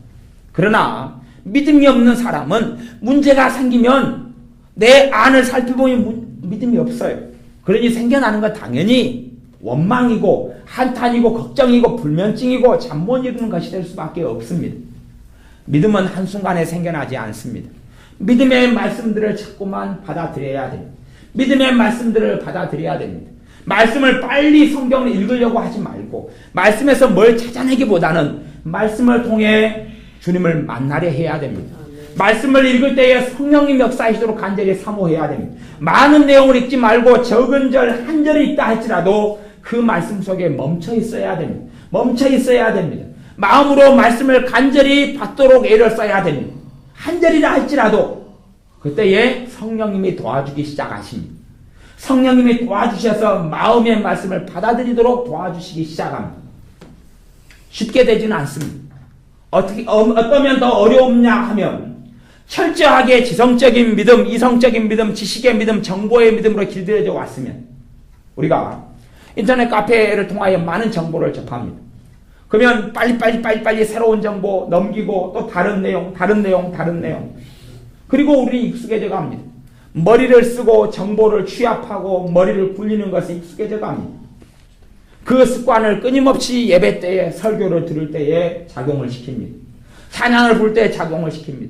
그러나 믿음이 없는 사람은 문제가 생기면 내 안을 살펴보면 믿음이 없어요. 그러니 생겨나는 건 당연히 원망이고 한탄이고 걱정이고 불면증이고 잠 못 이루는 것이 될 수밖에 없습니다. 믿음은 한순간에 생겨나지 않습니다. 믿음의 말씀들을 자꾸만 받아들여야 됩니다. 믿음의 말씀들을 받아들여야 됩니다. 말씀을 빨리 성경을 읽으려고 하지 말고 말씀에서 뭘 찾아내기보다는 말씀을 통해 주님을 만나려 해야 됩니다. 말씀을 읽을 때에 성령님 역사하시도록 간절히 사모해야 됩니다. 많은 내용을 읽지 말고 적은 절 한 절이 있다 할지라도 그 말씀 속에 멈춰 있어야 됩니다. 멈춰 있어야 됩니다. 마음으로 말씀을 간절히 받도록 애를 써야 됩니다. 한 절이라 할지라도 그때에 성령님이 도와주기 시작하십니다. 성령님이 도와주셔서 마음의 말씀을 받아들이도록 도와주시기 시작합니다. 쉽게 되지는 않습니다. 어떠면 더 어려우냐 하면 철저하게 지성적인 믿음, 이성적인 믿음, 지식의 믿음, 정보의 믿음으로 길들여져 왔으면 우리가 인터넷 카페를 통하여 많은 정보를 접합니다. 그러면 빨리 새로운 정보 넘기고 또 다른 내용. 그리고 우리는 익숙해져 갑니다. 머리를 쓰고 정보를 취합하고 머리를 굴리는 것에 익숙해져 갑니다. 그 습관을 끊임없이 예배 때에 설교를 들을 때에 작용을 시킵니다. 찬양을 부를 때 작용을 시킵니다.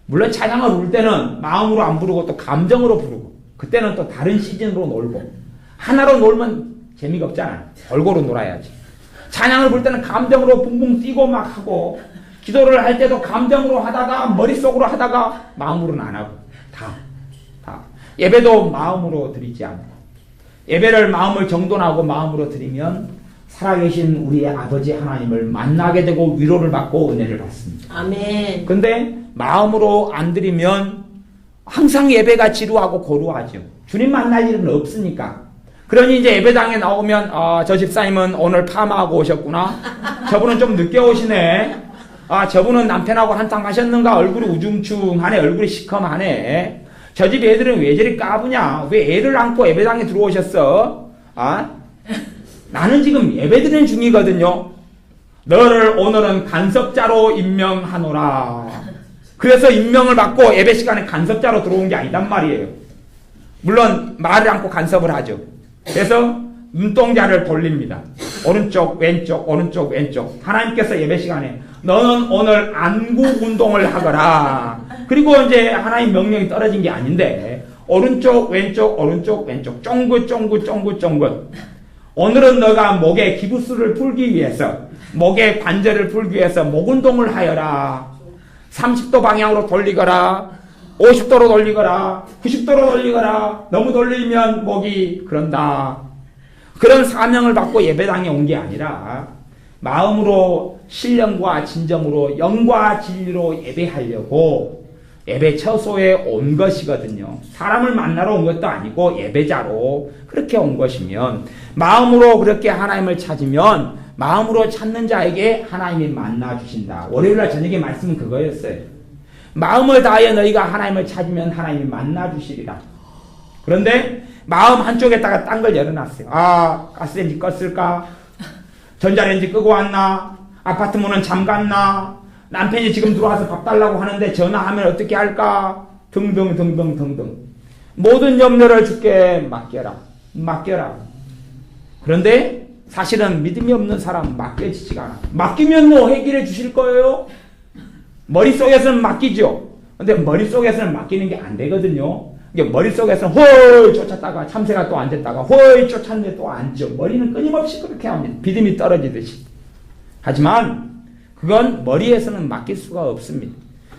물론 찬양을 부를 때는 마음으로 안 부르고 또 감정으로 부르고 그때는 또 다른 시즌으로 놀고 하나로 놀면 재미가 없잖아요. 골고루 놀아야지. 찬양을 부를 때는 감정으로 붕붕 뛰고 막 하고 기도를 할 때도 감정으로 하다가 머릿속으로 하다가 마음으로는 안 하고 다. 예배도 마음으로 드리지 않고 예배를 마음을 정돈하고 마음으로 드리면 살아계신 우리의 아버지 하나님을 만나게 되고 위로를 받고 은혜를 받습니다. 아멘. 근데 마음으로 안 드리면 항상 예배가 지루하고 고루하죠. 주님 만날 일은 없으니까. 그러니 이제 예배당에 나오면 저 집사님은 오늘 파마하고 오셨구나. 저분은 좀 늦게 오시네. 저분은 남편하고 한탕 하셨는가. 얼굴이 우중충하네. 얼굴이 시커하네. 저 집 애들은 왜 저리 까부냐? 왜 애를 안고 예배당에 들어오셨어? 나는 지금 예배드리는 중이거든요. 너를 오늘은 간섭자로 임명하노라. 그래서 임명을 받고 예배 시간에 간섭자로 들어온 게 아니단 말이에요. 물론 말을 않고 간섭을 하죠. 그래서 눈동자를 돌립니다. 오른쪽 왼쪽 오른쪽 왼쪽. 하나님께서 예배 시간에 너는 오늘 안구 운동을 하거라. 그리고 이제 하나님 명령이 떨어진 게 아닌데 오른쪽 왼쪽 오른쪽 왼쪽 쫑긋. 오늘은 너가 목의 기부스를 풀기 위해서 목의 관절을 풀기 위해서 목 운동을 하여라. 30도 방향으로 돌리거라. 50도로 돌리거라. 90도로 돌리거라. 너무 돌리면 목이 그런다. 그런 사명을 받고 예배당에 온 게 아니라 마음으로 신령과 진정으로 영과 진리로 예배하려고 예배 처소에 온 것이거든요. 사람을 만나러 온 것도 아니고 예배자로 그렇게 온 것이면 마음으로 그렇게 하나님을 찾으면 마음으로 찾는 자에게 하나님이 만나 주신다. 월요일날 저녁에 말씀은 그거였어요. 마음을 다하여 너희가 하나님을 찾으면 하나님이 만나 주시리라. 그런데 마음 한쪽에다가 딴 걸 열어놨어요. 가스레인지 껐을까? 전자레인지 끄고 왔나? 아파트 문은 잠갔나? 남편이 지금 들어와서 밥 달라고 하는데 전화하면 어떻게 할까? 등등. 모든 염려를 주께 맡겨라. 그런데 사실은 믿음이 없는 사람 맡겨지지가 않아. 맡기면 뭐 해결해 주실 거예요? 머릿속에서는 맡기죠. 근데 머릿속에서는 맡기는 게 안 되거든요. 머릿속에서는 헐 쫓았다가 참새가 또 앉았다가 헐 쫓았는데 또 앉죠. 머리는 끊임없이 그렇게 합니다. 믿음이 떨어지듯이. 하지만 그건 머리에서는 맡길 수가 없습니다.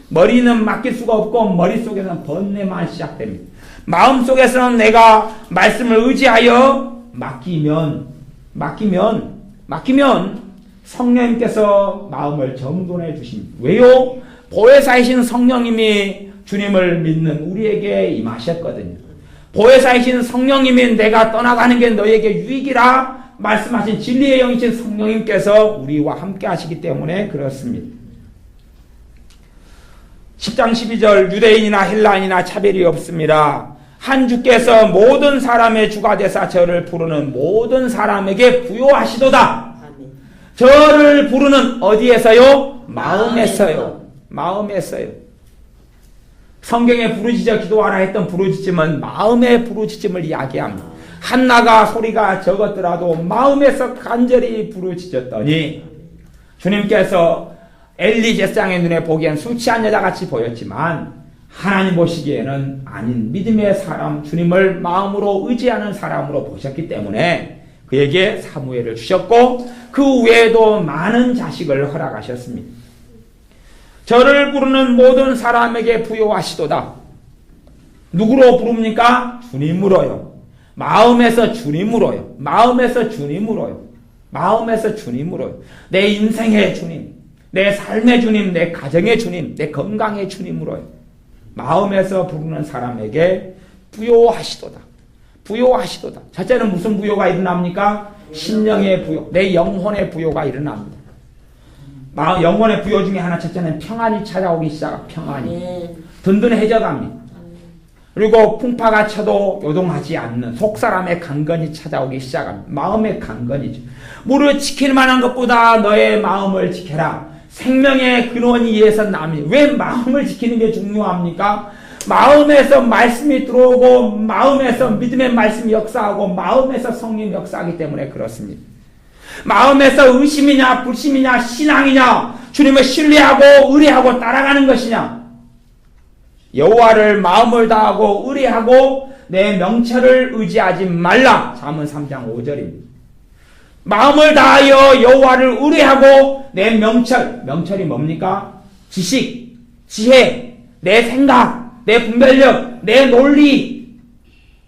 머리는 맡길 수가 없고 머릿속에서는 번뇌만 시작됩니다. 마음속에서는 내가 말씀을 의지하여 맡기면 성령님께서 마음을 정돈해 주십니다. 왜요? 보혜사이신 성령님이 주님을 믿는 우리에게 임하셨거든요. 보혜사이신 성령님이 내가 떠나가는 게 너에게 유익이라 말씀하신 진리의 영이신 성령님께서 우리와 함께 하시기 때문에 그렇습니다. 10장 12절 유대인이나 헬라인이나 차별이 없습니다. 한 주께서 모든 사람의 주가 되사 저를 부르는 모든 사람에게 부요하시도다. 저를 부르는 어디에서요? 마음에서요. 성경에 부르짖어 기도하라 했던 부르짖음은 마음의 부르짖음을 이야기합니다. 한나가 소리가 적었더라도 마음에서 간절히 부르짖었더니 주님께서 엘리 제사장의 눈에 보기엔 술 취한 여자같이 보였지만 하나님 보시기에는 아닌 믿음의 사람, 주님을 마음으로 의지하는 사람으로 보셨기 때문에 그에게 사무엘을 주셨고 그 외에도 많은 자식을 허락하셨습니다. 저를 부르는 모든 사람에게 부요하시도다. 누구로 부릅니까? 주님으로요. 마음에서 주님으로요. 내 인생의 주님, 내 삶의 주님, 내 가정의 주님, 내 건강의 주님으로요. 마음에서 부르는 사람에게 부요하시도다. 첫째는 무슨 부요가 일어납니까? 심령의 부요, 내 영혼의 부요가 일어납니다. 영혼의 부요 중에 하나 첫째는 평안이 찾아오기 시작합니다. 평안이 든든해져 갑니다. 그리고 풍파가 쳐도 요동하지 않는 속사람의 강건이 찾아오기 시작합니다. 마음의 강건이죠. 무릇 지킬 만한 것보다 너의 마음을 지켜라. 생명의 근원이 이에서 남이. 왜 마음을 지키는 게 중요합니까? 마음에서 말씀이 들어오고 마음에서 믿음의 말씀이 역사하고 마음에서 성령이 역사하기 때문에 그렇습니다. 마음에서 의심이냐 불심이냐 신앙이냐 주님을 신뢰하고 의뢰하고 따라가는 것이냐, 여호와를 마음을 다하고 의뢰하고 내 명철을 의지하지 말라. 잠언 3장 5절입니다. 마음을 다하여 여호와를 의뢰하고 내 명철이 뭡니까? 지식, 지혜, 내 생각, 내 분별력, 내 논리,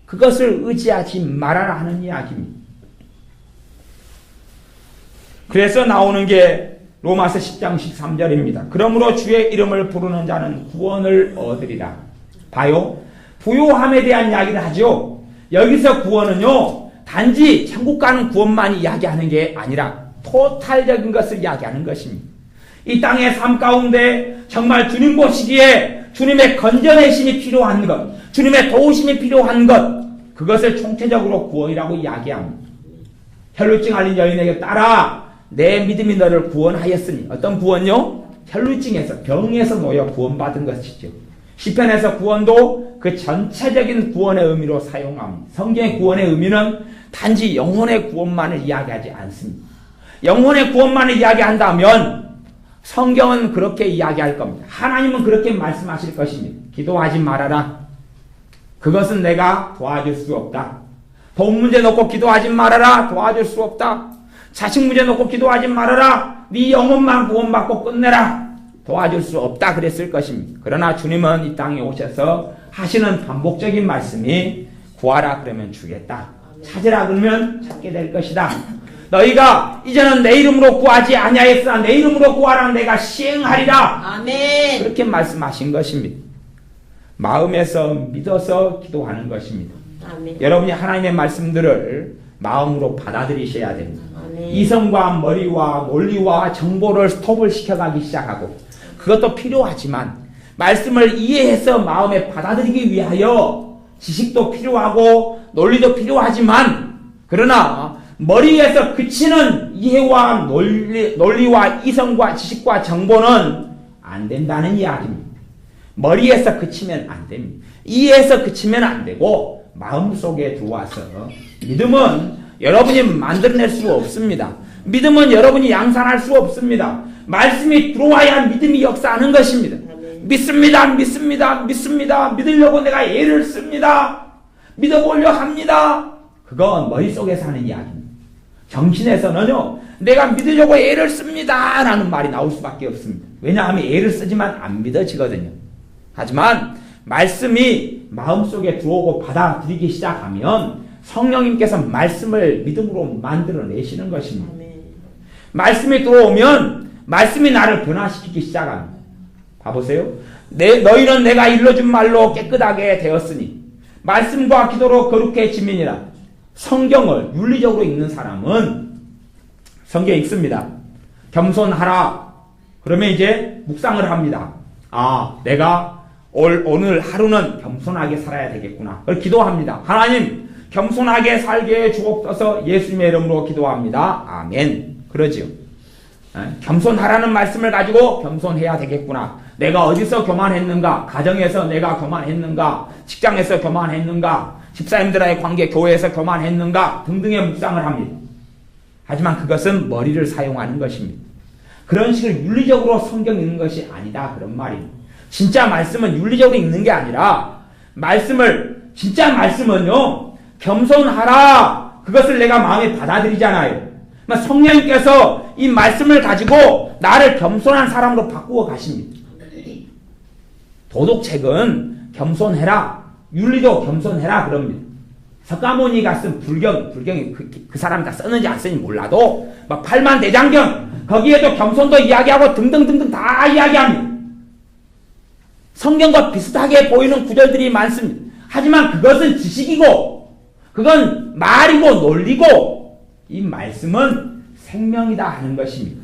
그것을 의지하지 말아라 하는 이야기입니다. 그래서 나오는 게 로마서 10장 13절입니다. 그러므로 주의 이름을 부르는 자는 구원을 얻으리라. 봐요. 부요함에 대한 이야기를 하죠. 여기서 구원은요, 단지 천국 가는 구원만 이야기하는 게 아니라 토탈적인 것을 이야기하는 것입니다. 이 땅의 삶 가운데 정말 주님 보시기에 주님의 건져내심이 필요한 것, 주님의 도우심이 필요한 것, 그것을 총체적으로 구원이라고 이야기합니다. 혈루증 앓린 여인에게 따라 내 믿음이 너를 구원하였으니, 어떤 구원요? 혈루증에서, 병에서 놓여 구원받은 것이죠. 시편에서 구원도 그 전체적인 구원의 의미로 사용합니다. 성경의 구원의 의미는 단지 영혼의 구원만을 이야기하지 않습니다. 영혼의 구원만을 이야기한다면 성경은 그렇게 이야기할 겁니다. 하나님은 그렇게 말씀하실 것입니다. 기도하지 말아라. 그것은 내가 도와줄 수 없다. 돈 문제 놓고 기도하지 말아라. 도와줄 수 없다. 자식 문제 놓고 기도하지 말아라. 네 영혼만 구원받고 끝내라. 도와줄 수 없다 그랬을 것입니다. 그러나 주님은 이 땅에 오셔서 하시는 반복적인 말씀이 구하라 그러면 주겠다. 찾으라 그러면 찾게 될 것이다. 너희가 이제는 내 이름으로 구하지 아니하였으나 내 이름으로 구하라 내가 시행하리라. 아멘. 그렇게 말씀하신 것입니다. 마음에서 믿어서 기도하는 것입니다. 아멘. 여러분이 하나님의 말씀들을 마음으로 받아들이셔야 됩니다. 아멘. 이성과 머리와 논리와 정보를 스톱을 시켜가기 시작하고, 그것도 필요하지만 말씀을 이해해서 마음에 받아들이기 위하여 지식도 필요하고 논리도 필요하지만, 그러나 머리에서 그치는 이해와 논리와 이성과 지식과 정보는 안 된다는 이야기입니다. 머리에서 그치면 안 됩니다. 이해해서 그치면 안 되고 마음속에 들어와서, 믿음은 여러분이 만들어낼 수 없습니다. 믿음은 여러분이 양산할 수 없습니다. 말씀이 들어와야 믿음이 역사하는 것입니다. 믿습니다. 믿으려고 내가 애를 씁니다. 믿어보려 합니다. 그건 머릿속에서 하는 이야기입니다. 정신에서는요, 내가 믿으려고 애를 씁니다 라는 말이 나올 수밖에 없습니다. 왜냐하면 애를 쓰지만 안 믿어지거든요. 하지만 말씀이 마음속에 들어오고 받아들이기 시작하면 성령님께서 말씀을 믿음으로 만들어내시는 것입니다. 말씀이 들어오면 말씀이 나를 변화시키기 시작합니다. 봐보세요. 너희는 내가 일러준 말로 깨끗하게 되었으니 말씀과 기도로 거룩해지민이라. 성경을 윤리적으로 읽는 사람은 성경 읽습니다. 겸손하라. 그러면 이제 묵상을 합니다. 아, 내가 오늘 하루는 겸손하게 살아야 되겠구나. 그걸 기도합니다. 하나님, 겸손하게 살게 주옵소서. 예수님의 이름으로 기도합니다. 아멘. 그러지요. 겸손하라는 말씀을 가지고 겸손해야 되겠구나. 내가 어디서 교만했는가? 가정에서 내가 교만했는가? 직장에서 교만했는가? 집사님들과의 관계, 교회에서 교만했는가? 등등의 묵상을 합니다. 하지만 그것은 머리를 사용하는 것입니다. 그런 식으로 윤리적으로 성경 읽는 것이 아니다, 그런 말입니다. 진짜 말씀은 윤리적으로 읽는 게 아니라, 진짜 말씀은요, 겸손하라. 그것을 내가 마음에 받아들이잖아요. 성령님께서 이 말씀을 가지고 나를 겸손한 사람으로 바꾸어 가십니다. 도덕책은 겸손해라. 윤리도 겸손해라 그럽니다. 석가모니가 쓴 불경이 그 사람이 다 썼는지 안 썼는지 몰라도 막 팔만대장경 거기에도 겸손도 이야기하고 등등등등 다 이야기합니다. 성경과 비슷하게 보이는 구절들이 많습니다. 하지만 그것은 지식이고 그건 말이고 논리고 이 말씀은 생명이다 하는 것입니다.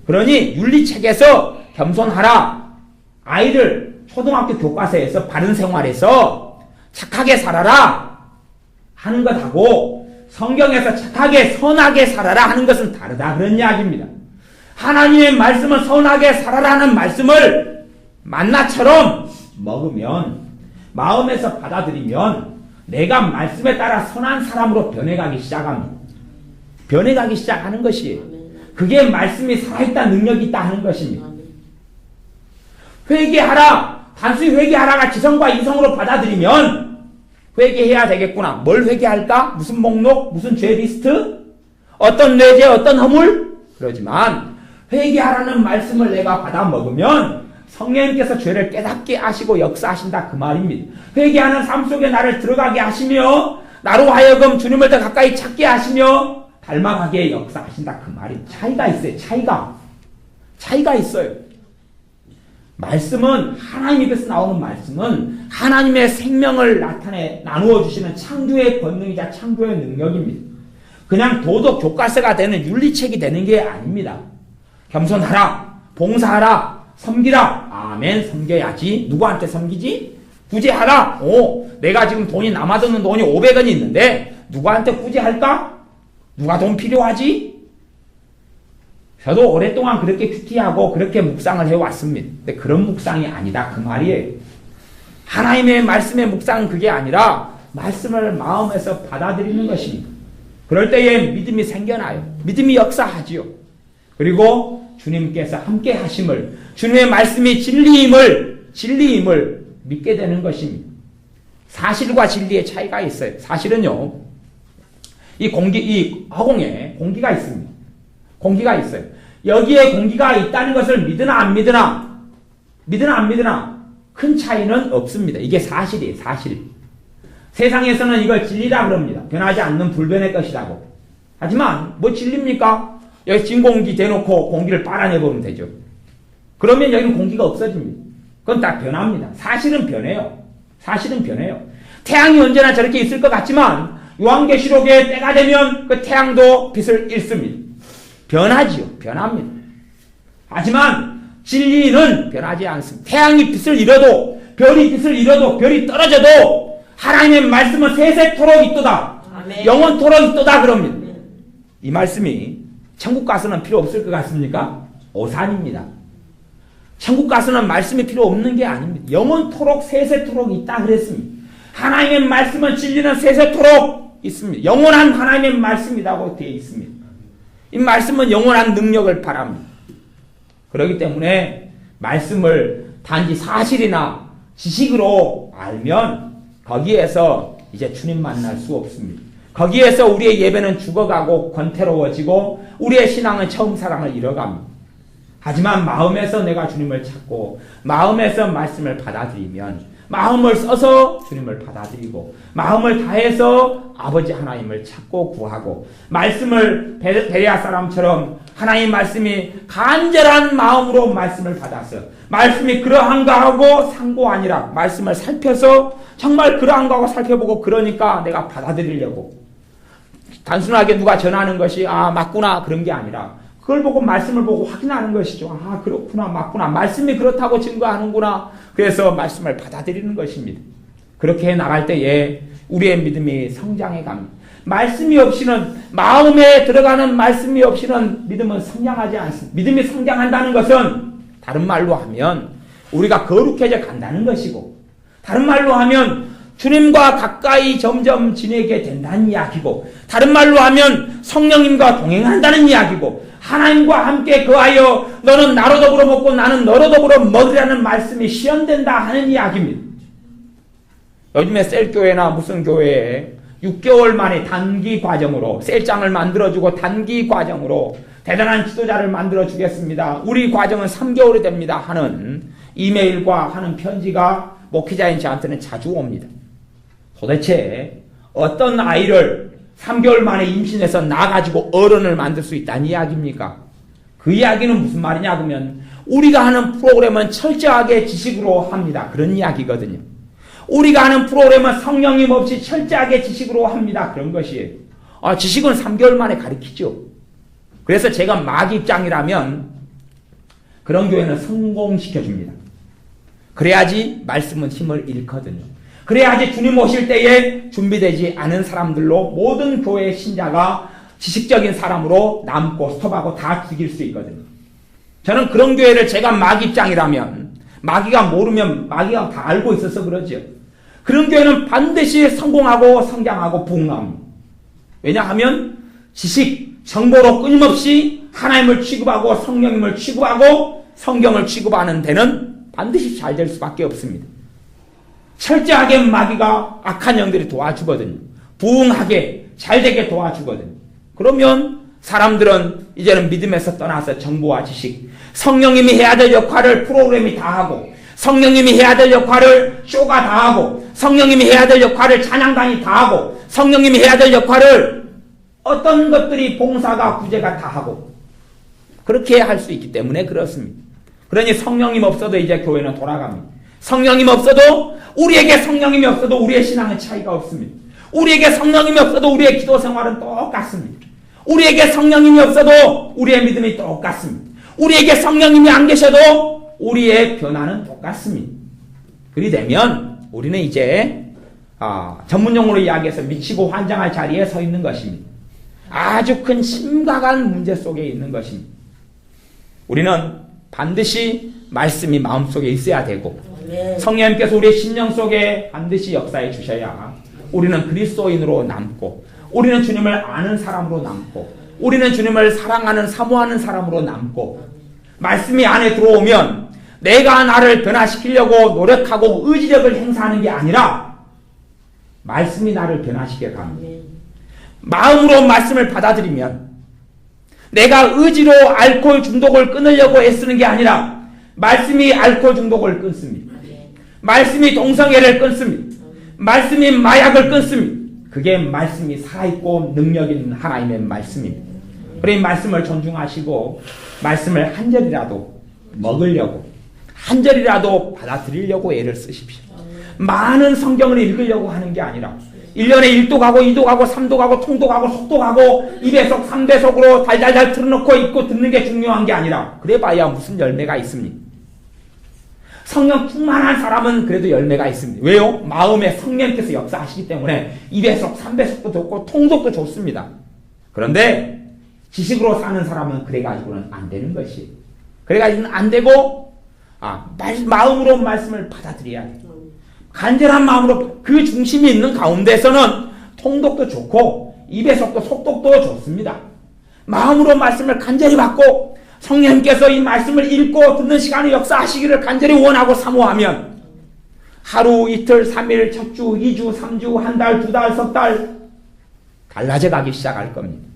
그러니 윤리책에서 겸손하라. 아이들 초등학교 교과서에서 바른 생활에서 착하게 살아라 하는 것하고 성경에서 착하게 선하게 살아라 하는 것은 다르다 그런 이야기입니다. 하나님의 말씀은 선하게 살아라는 말씀을 만나처럼 먹으면 마음에서 받아들이면 내가 말씀에 따라 선한 사람으로 변해가기 시작합니다. 변해가기 시작하는 것이에요. 그게 말씀이 살아있다 능력이 있다 하는 것입니다. 회개하라 단순히 회개하라가 지성과 이성으로 받아들이면 회개해야 되겠구나. 뭘 회개할까? 무슨 목록? 무슨 죄 리스트? 어떤 뇌죄? 어떤 허물? 그러지만 회개하라는 말씀을 내가 받아 먹으면 성령님께서 죄를 깨닫게 하시고 역사하신다 그 말입니다. 회개하는 삶 속에 나를 들어가게 하시며 나로 하여금 주님을 더 가까이 찾게 하시며 닮아가게 역사하신다 그 말입니다. 차이가 있어요. 차이가 있어요. 말씀은 하나님 입에서 나오는 말씀은 하나님의 생명을 나누어 주시는 창조의 권능이자 창조의 능력입니다. 그냥 도덕 교과서가 되는 윤리책이 되는 게 아닙니다. 겸손하라, 봉사하라, 섬기라. 아멘, 섬겨야지. 누구한테 섬기지? 구제하라. 내가 지금 돈이 남아도는 돈이 500원이 있는데 누구한테 구제할까? 누가 돈 필요하지? 저도 오랫동안 그렇게 큐티하고 그렇게 묵상을 해왔습니다. 근데 그런 묵상이 아니다 그 말이에요. 하나님의 말씀의 묵상은 그게 아니라 말씀을 마음에서 받아들이는 것입니다. 그럴 때에 믿음이 생겨나요. 믿음이 역사하지요. 그리고 주님께서 함께 하심을, 주님의 말씀이 진리임을 믿게 되는 것입니다. 사실과 진리의 차이가 있어요. 사실은요, 이 허공에 공기가 있습니다. 공기가 있어요. 여기에 공기가 있다는 것을 믿으나 안 믿으나 큰 차이는 없습니다. 이게 사실이에요. 사실. 세상에서는 이걸 진리라 그럽니다. 변하지 않는 불변의 것이라고. 하지만 뭐 진리입니까? 여기 진공기 대놓고 공기를 빨아내버리면 되죠. 그러면 여기는 공기가 없어집니다. 그건 다 변합니다. 사실은 변해요. 태양이 언제나 저렇게 있을 것 같지만 요한계시록의 때가 되면 그 태양도 빛을 잃습니다. 변합니다. 하지만 진리는 변하지 않습니다. 태양이 빛을 잃어도, 별이 빛을 잃어도, 별이 떨어져도 하나님의 말씀은 세세토록 있도다. 아멘. 영원토록 있도다 그럽니다. 이 말씀이 천국 가서는 필요 없을 것 같습니까? 오산입니다. 천국 가서는 말씀이 필요 없는 게 아닙니다. 영원토록 세세토록 있다 그랬습니다. 하나님의 말씀은 진리는 세세토록 있습니다. 영원한 하나님의 말씀이라고 되어 있습니다. 이 말씀은 영원한 능력을 바랍니다. 그렇기 때문에 말씀을 단지 사실이나 지식으로 알면 거기에서 이제 주님 만날 수 없습니다. 거기에서 우리의 예배는 죽어가고 권태로워지고 우리의 신앙은 처음 사랑을 잃어갑니다. 하지만 마음에서 내가 주님을 찾고 마음에서 말씀을 받아들이면 마음을 써서 주님을 받아들이고 마음을 다해서 아버지 하나님을 찾고 구하고 말씀을 베레아 사람처럼 하나님 말씀이 간절한 마음으로 말씀을 받아서 말씀이 그러한가 하고 상고 아니라 말씀을 살펴서 정말 그러한가 하고 살펴보고 그러니까 내가 받아들이려고 단순하게 누가 전하는 것이 맞구나 그런 게 아니라 그걸 보고 말씀을 보고 확인하는 것이죠. 그렇구나 맞구나 말씀이 그렇다고 증거하는구나. 그래서 말씀을 받아들이는 것입니다. 그렇게 나갈 때에 우리의 믿음이 성장해 갑니다. 말씀이 없이는 마음에 들어가는 말씀이 없이는 믿음은 성장하지 않습니다. 믿음이 성장한다는 것은 다른 말로 하면 우리가 거룩해져 간다는 것이고 다른 말로 하면 주님과 가까이 점점 지내게 된다는 이야기고 다른 말로 하면 성령님과 동행한다는 이야기고 하나님과 함께 거하여 너는 나로 더불어 먹고 나는 너로 더불어 먹으라는 말씀이 실현된다 하는 이야기입니다. 요즘에 셀교회나 무슨 교회에 6개월 만에 단기 과정으로 셀장을 만들어주고 단기 과정으로 대단한 지도자를 만들어주겠습니다. 우리 과정은 3개월이 됩니다 하는 이메일과 하는 편지가 목회자인 저한테는 자주 옵니다. 도대체 어떤 아이를 3개월 만에 임신해서 낳아가지고 어른을 만들 수 있다는 이야기입니까? 그 이야기는 무슨 말이냐 그러면 우리가 하는 프로그램은 철저하게 지식으로 합니다. 그런 이야기거든요. 우리가 하는 프로그램은 성령님 없이 철저하게 지식으로 합니다. 그런 것이에요. 지식은 3개월 만에 가르치죠. 그래서 제가 막 입장이라면 그런 교회는 성공시켜줍니다. 그래야지 말씀은 힘을 잃거든요. 그래야지 주님 오실 때에 준비되지 않은 사람들로 모든 교회의 신자가 지식적인 사람으로 남고 스톱하고 다 죽일 수 있거든요. 저는 그런 교회를 제가 마귀 입장이라면, 마귀가 모르면 마귀가 다 알고 있어서 그러죠. 그런 교회는 반드시 성공하고 성장하고 부흥합니다. 왜냐하면 지식, 정보로 끊임없이 하나님을 취급하고 성령님을 취급하고 성경을 취급하는 데는 반드시 잘 될 수밖에 없습니다. 철저하게 마귀가 악한 영들이 도와주거든요. 부흥하게 잘되게 도와주거든요. 그러면 사람들은 이제는 믿음에서 떠나서 정보와 지식, 성령님이 해야 될 역할을 프로그램이 다 하고, 성령님이 해야 될 역할을 쇼가 다 하고, 성령님이 해야 될 역할을 찬양단이 다 하고, 성령님이 해야 될 역할을 어떤 것들이 봉사가 구제가 다 하고, 그렇게 할 수 있기 때문에 그렇습니다. 그러니 성령님 없어도 이제 교회는 돌아갑니다. 성령님 없어도, 우리에게 성령님이 없어도 우리의 신앙은 차이가 없습니다. 우리에게 성령님이 없어도 우리의 기도 생활은 똑같습니다. 우리에게 성령님이 없어도 우리의 믿음이 똑같습니다. 우리에게 성령님이 안 계셔도 우리의 변화는 똑같습니다. 그리 되면 우리는 이제 전문용어로 이야기해서 미치고 환장할 자리에 서 있는 것입니다. 아주 큰 심각한 문제 속에 있는 것입니다. 우리는 반드시 말씀이 마음속에 있어야 되고, 성령님께서 우리의 심령 속에 반드시 역사해 주셔야 우리는 그리스도인으로 남고, 우리는 주님을 아는 사람으로 남고, 우리는 주님을 사랑하는 사모하는 사람으로 남고, 말씀이 안에 들어오면 내가 나를 변화시키려고 노력하고 의지력을 행사하는 게 아니라 말씀이 나를 변화시켜 갑니다. 마음으로 말씀을 받아들이면 내가 의지로 알코올 중독을 끊으려고 애쓰는 게 아니라 말씀이 알코올 중독을 끊습니다. 말씀이 동성애를 끊습니다. 말씀이 마약을 끊습니다. 그게 말씀이 살아있고 능력 있는 하나님의 말씀입니다. 그러니 말씀을 존중하시고 말씀을 한 절이라도 먹으려고, 한 절이라도 받아들이려고 애를 쓰십시오. 많은 성경을 읽으려고 하는 게 아니라 1년에 1도 가고 2도 가고 3도 가고 통도 가고 속도 가고 2배속 3배속으로 달달달 틀어놓고 읽고 듣는 게 중요한 게 아니라 그래봐야 무슨 열매가 있습니까? 성령 충만한 사람은 그래도 열매가 있습니다. 왜요? 마음에 성령께서 역사하시기 때문에 2배속 3배속도 좋고 통속도 좋습니다. 그런데 지식으로 사는 사람은 그래가지고는 안 되는 것이, 그래가지고는 안 되고 마음으로 말씀을 받아들여야 돼요. 간절한 마음으로 그 중심이 있는 가운데서는 통독도 좋고 2배속도 속독도 좋습니다. 마음으로 말씀을 간절히 받고 성령님께서 이 말씀을 읽고 듣는 시간에 역사하시기를 간절히 원하고 사모하면 하루, 이틀, 3일, 첫 주, 2주, 3주, 한 달, 2달, 석 달 달라져 가기 시작할 겁니다.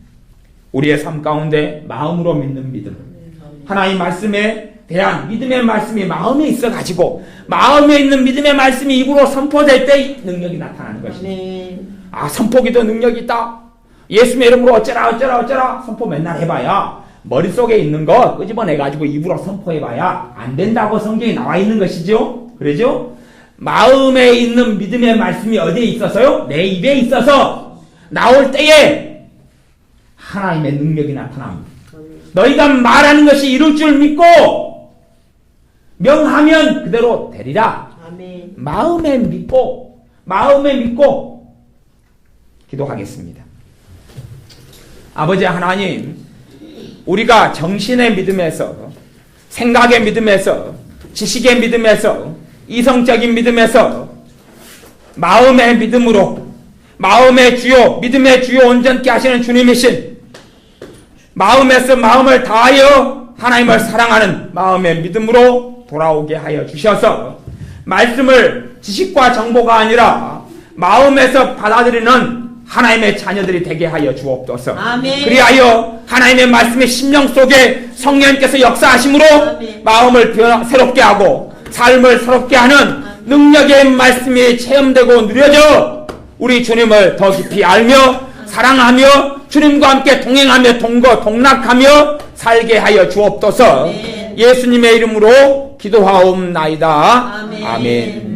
우리의 삶 가운데 마음으로 믿는 믿음, 하나님 말씀에 대한 믿음의 말씀이 마음에 있어가지고 마음에 있는 믿음의 말씀이 입으로 선포될 때 능력이 나타나는 것입니다. 선포기도 능력이 있다. 예수의 이름으로 어쩌라 선포 맨날 해봐야 머릿속에 있는 거 끄집어내가지고 입으로 선포해봐야 안 된다고 성경에 나와 있는 것이죠. 그러죠? 마음에 있는 믿음의 말씀이 어디에 있어서요? 내 입에 있어서 나올 때에 하나님의 능력이 나타납니다. 너희가 말하는 것이 이룰 줄 믿고 명하면 그대로 되리라. 아멘. 마음에 믿고 기도하겠습니다. 아버지 하나님, 우리가 정신의 믿음에서, 생각의 믿음에서, 지식의 믿음에서, 이성적인 믿음에서 마음의 믿음으로, 마음의 주요, 믿음의 주요 온전케 하시는 주님이신 마음에서 마음을 다하여 하나님을 사랑하는 마음의 믿음으로 돌아오게 하여 주셔서 말씀을 지식과 정보가 아니라 마음에서 받아들이는 하나님의 자녀들이 되게 하여 주옵소서. 아멘. 그리하여 하나님의 말씀의 심령 속에 성령님께서 역사하심으로 아멘. 마음을 새롭게 하고 삶을 새롭게 하는 능력의 말씀이 체험되고 누려져 우리 주님을 더 깊이 알며 사랑하며 주님과 함께 동행하며 동락하며 살게 하여 주옵소서. 아멘. 예수님의 이름으로 기도하옵나이다. 아멘. 아멘.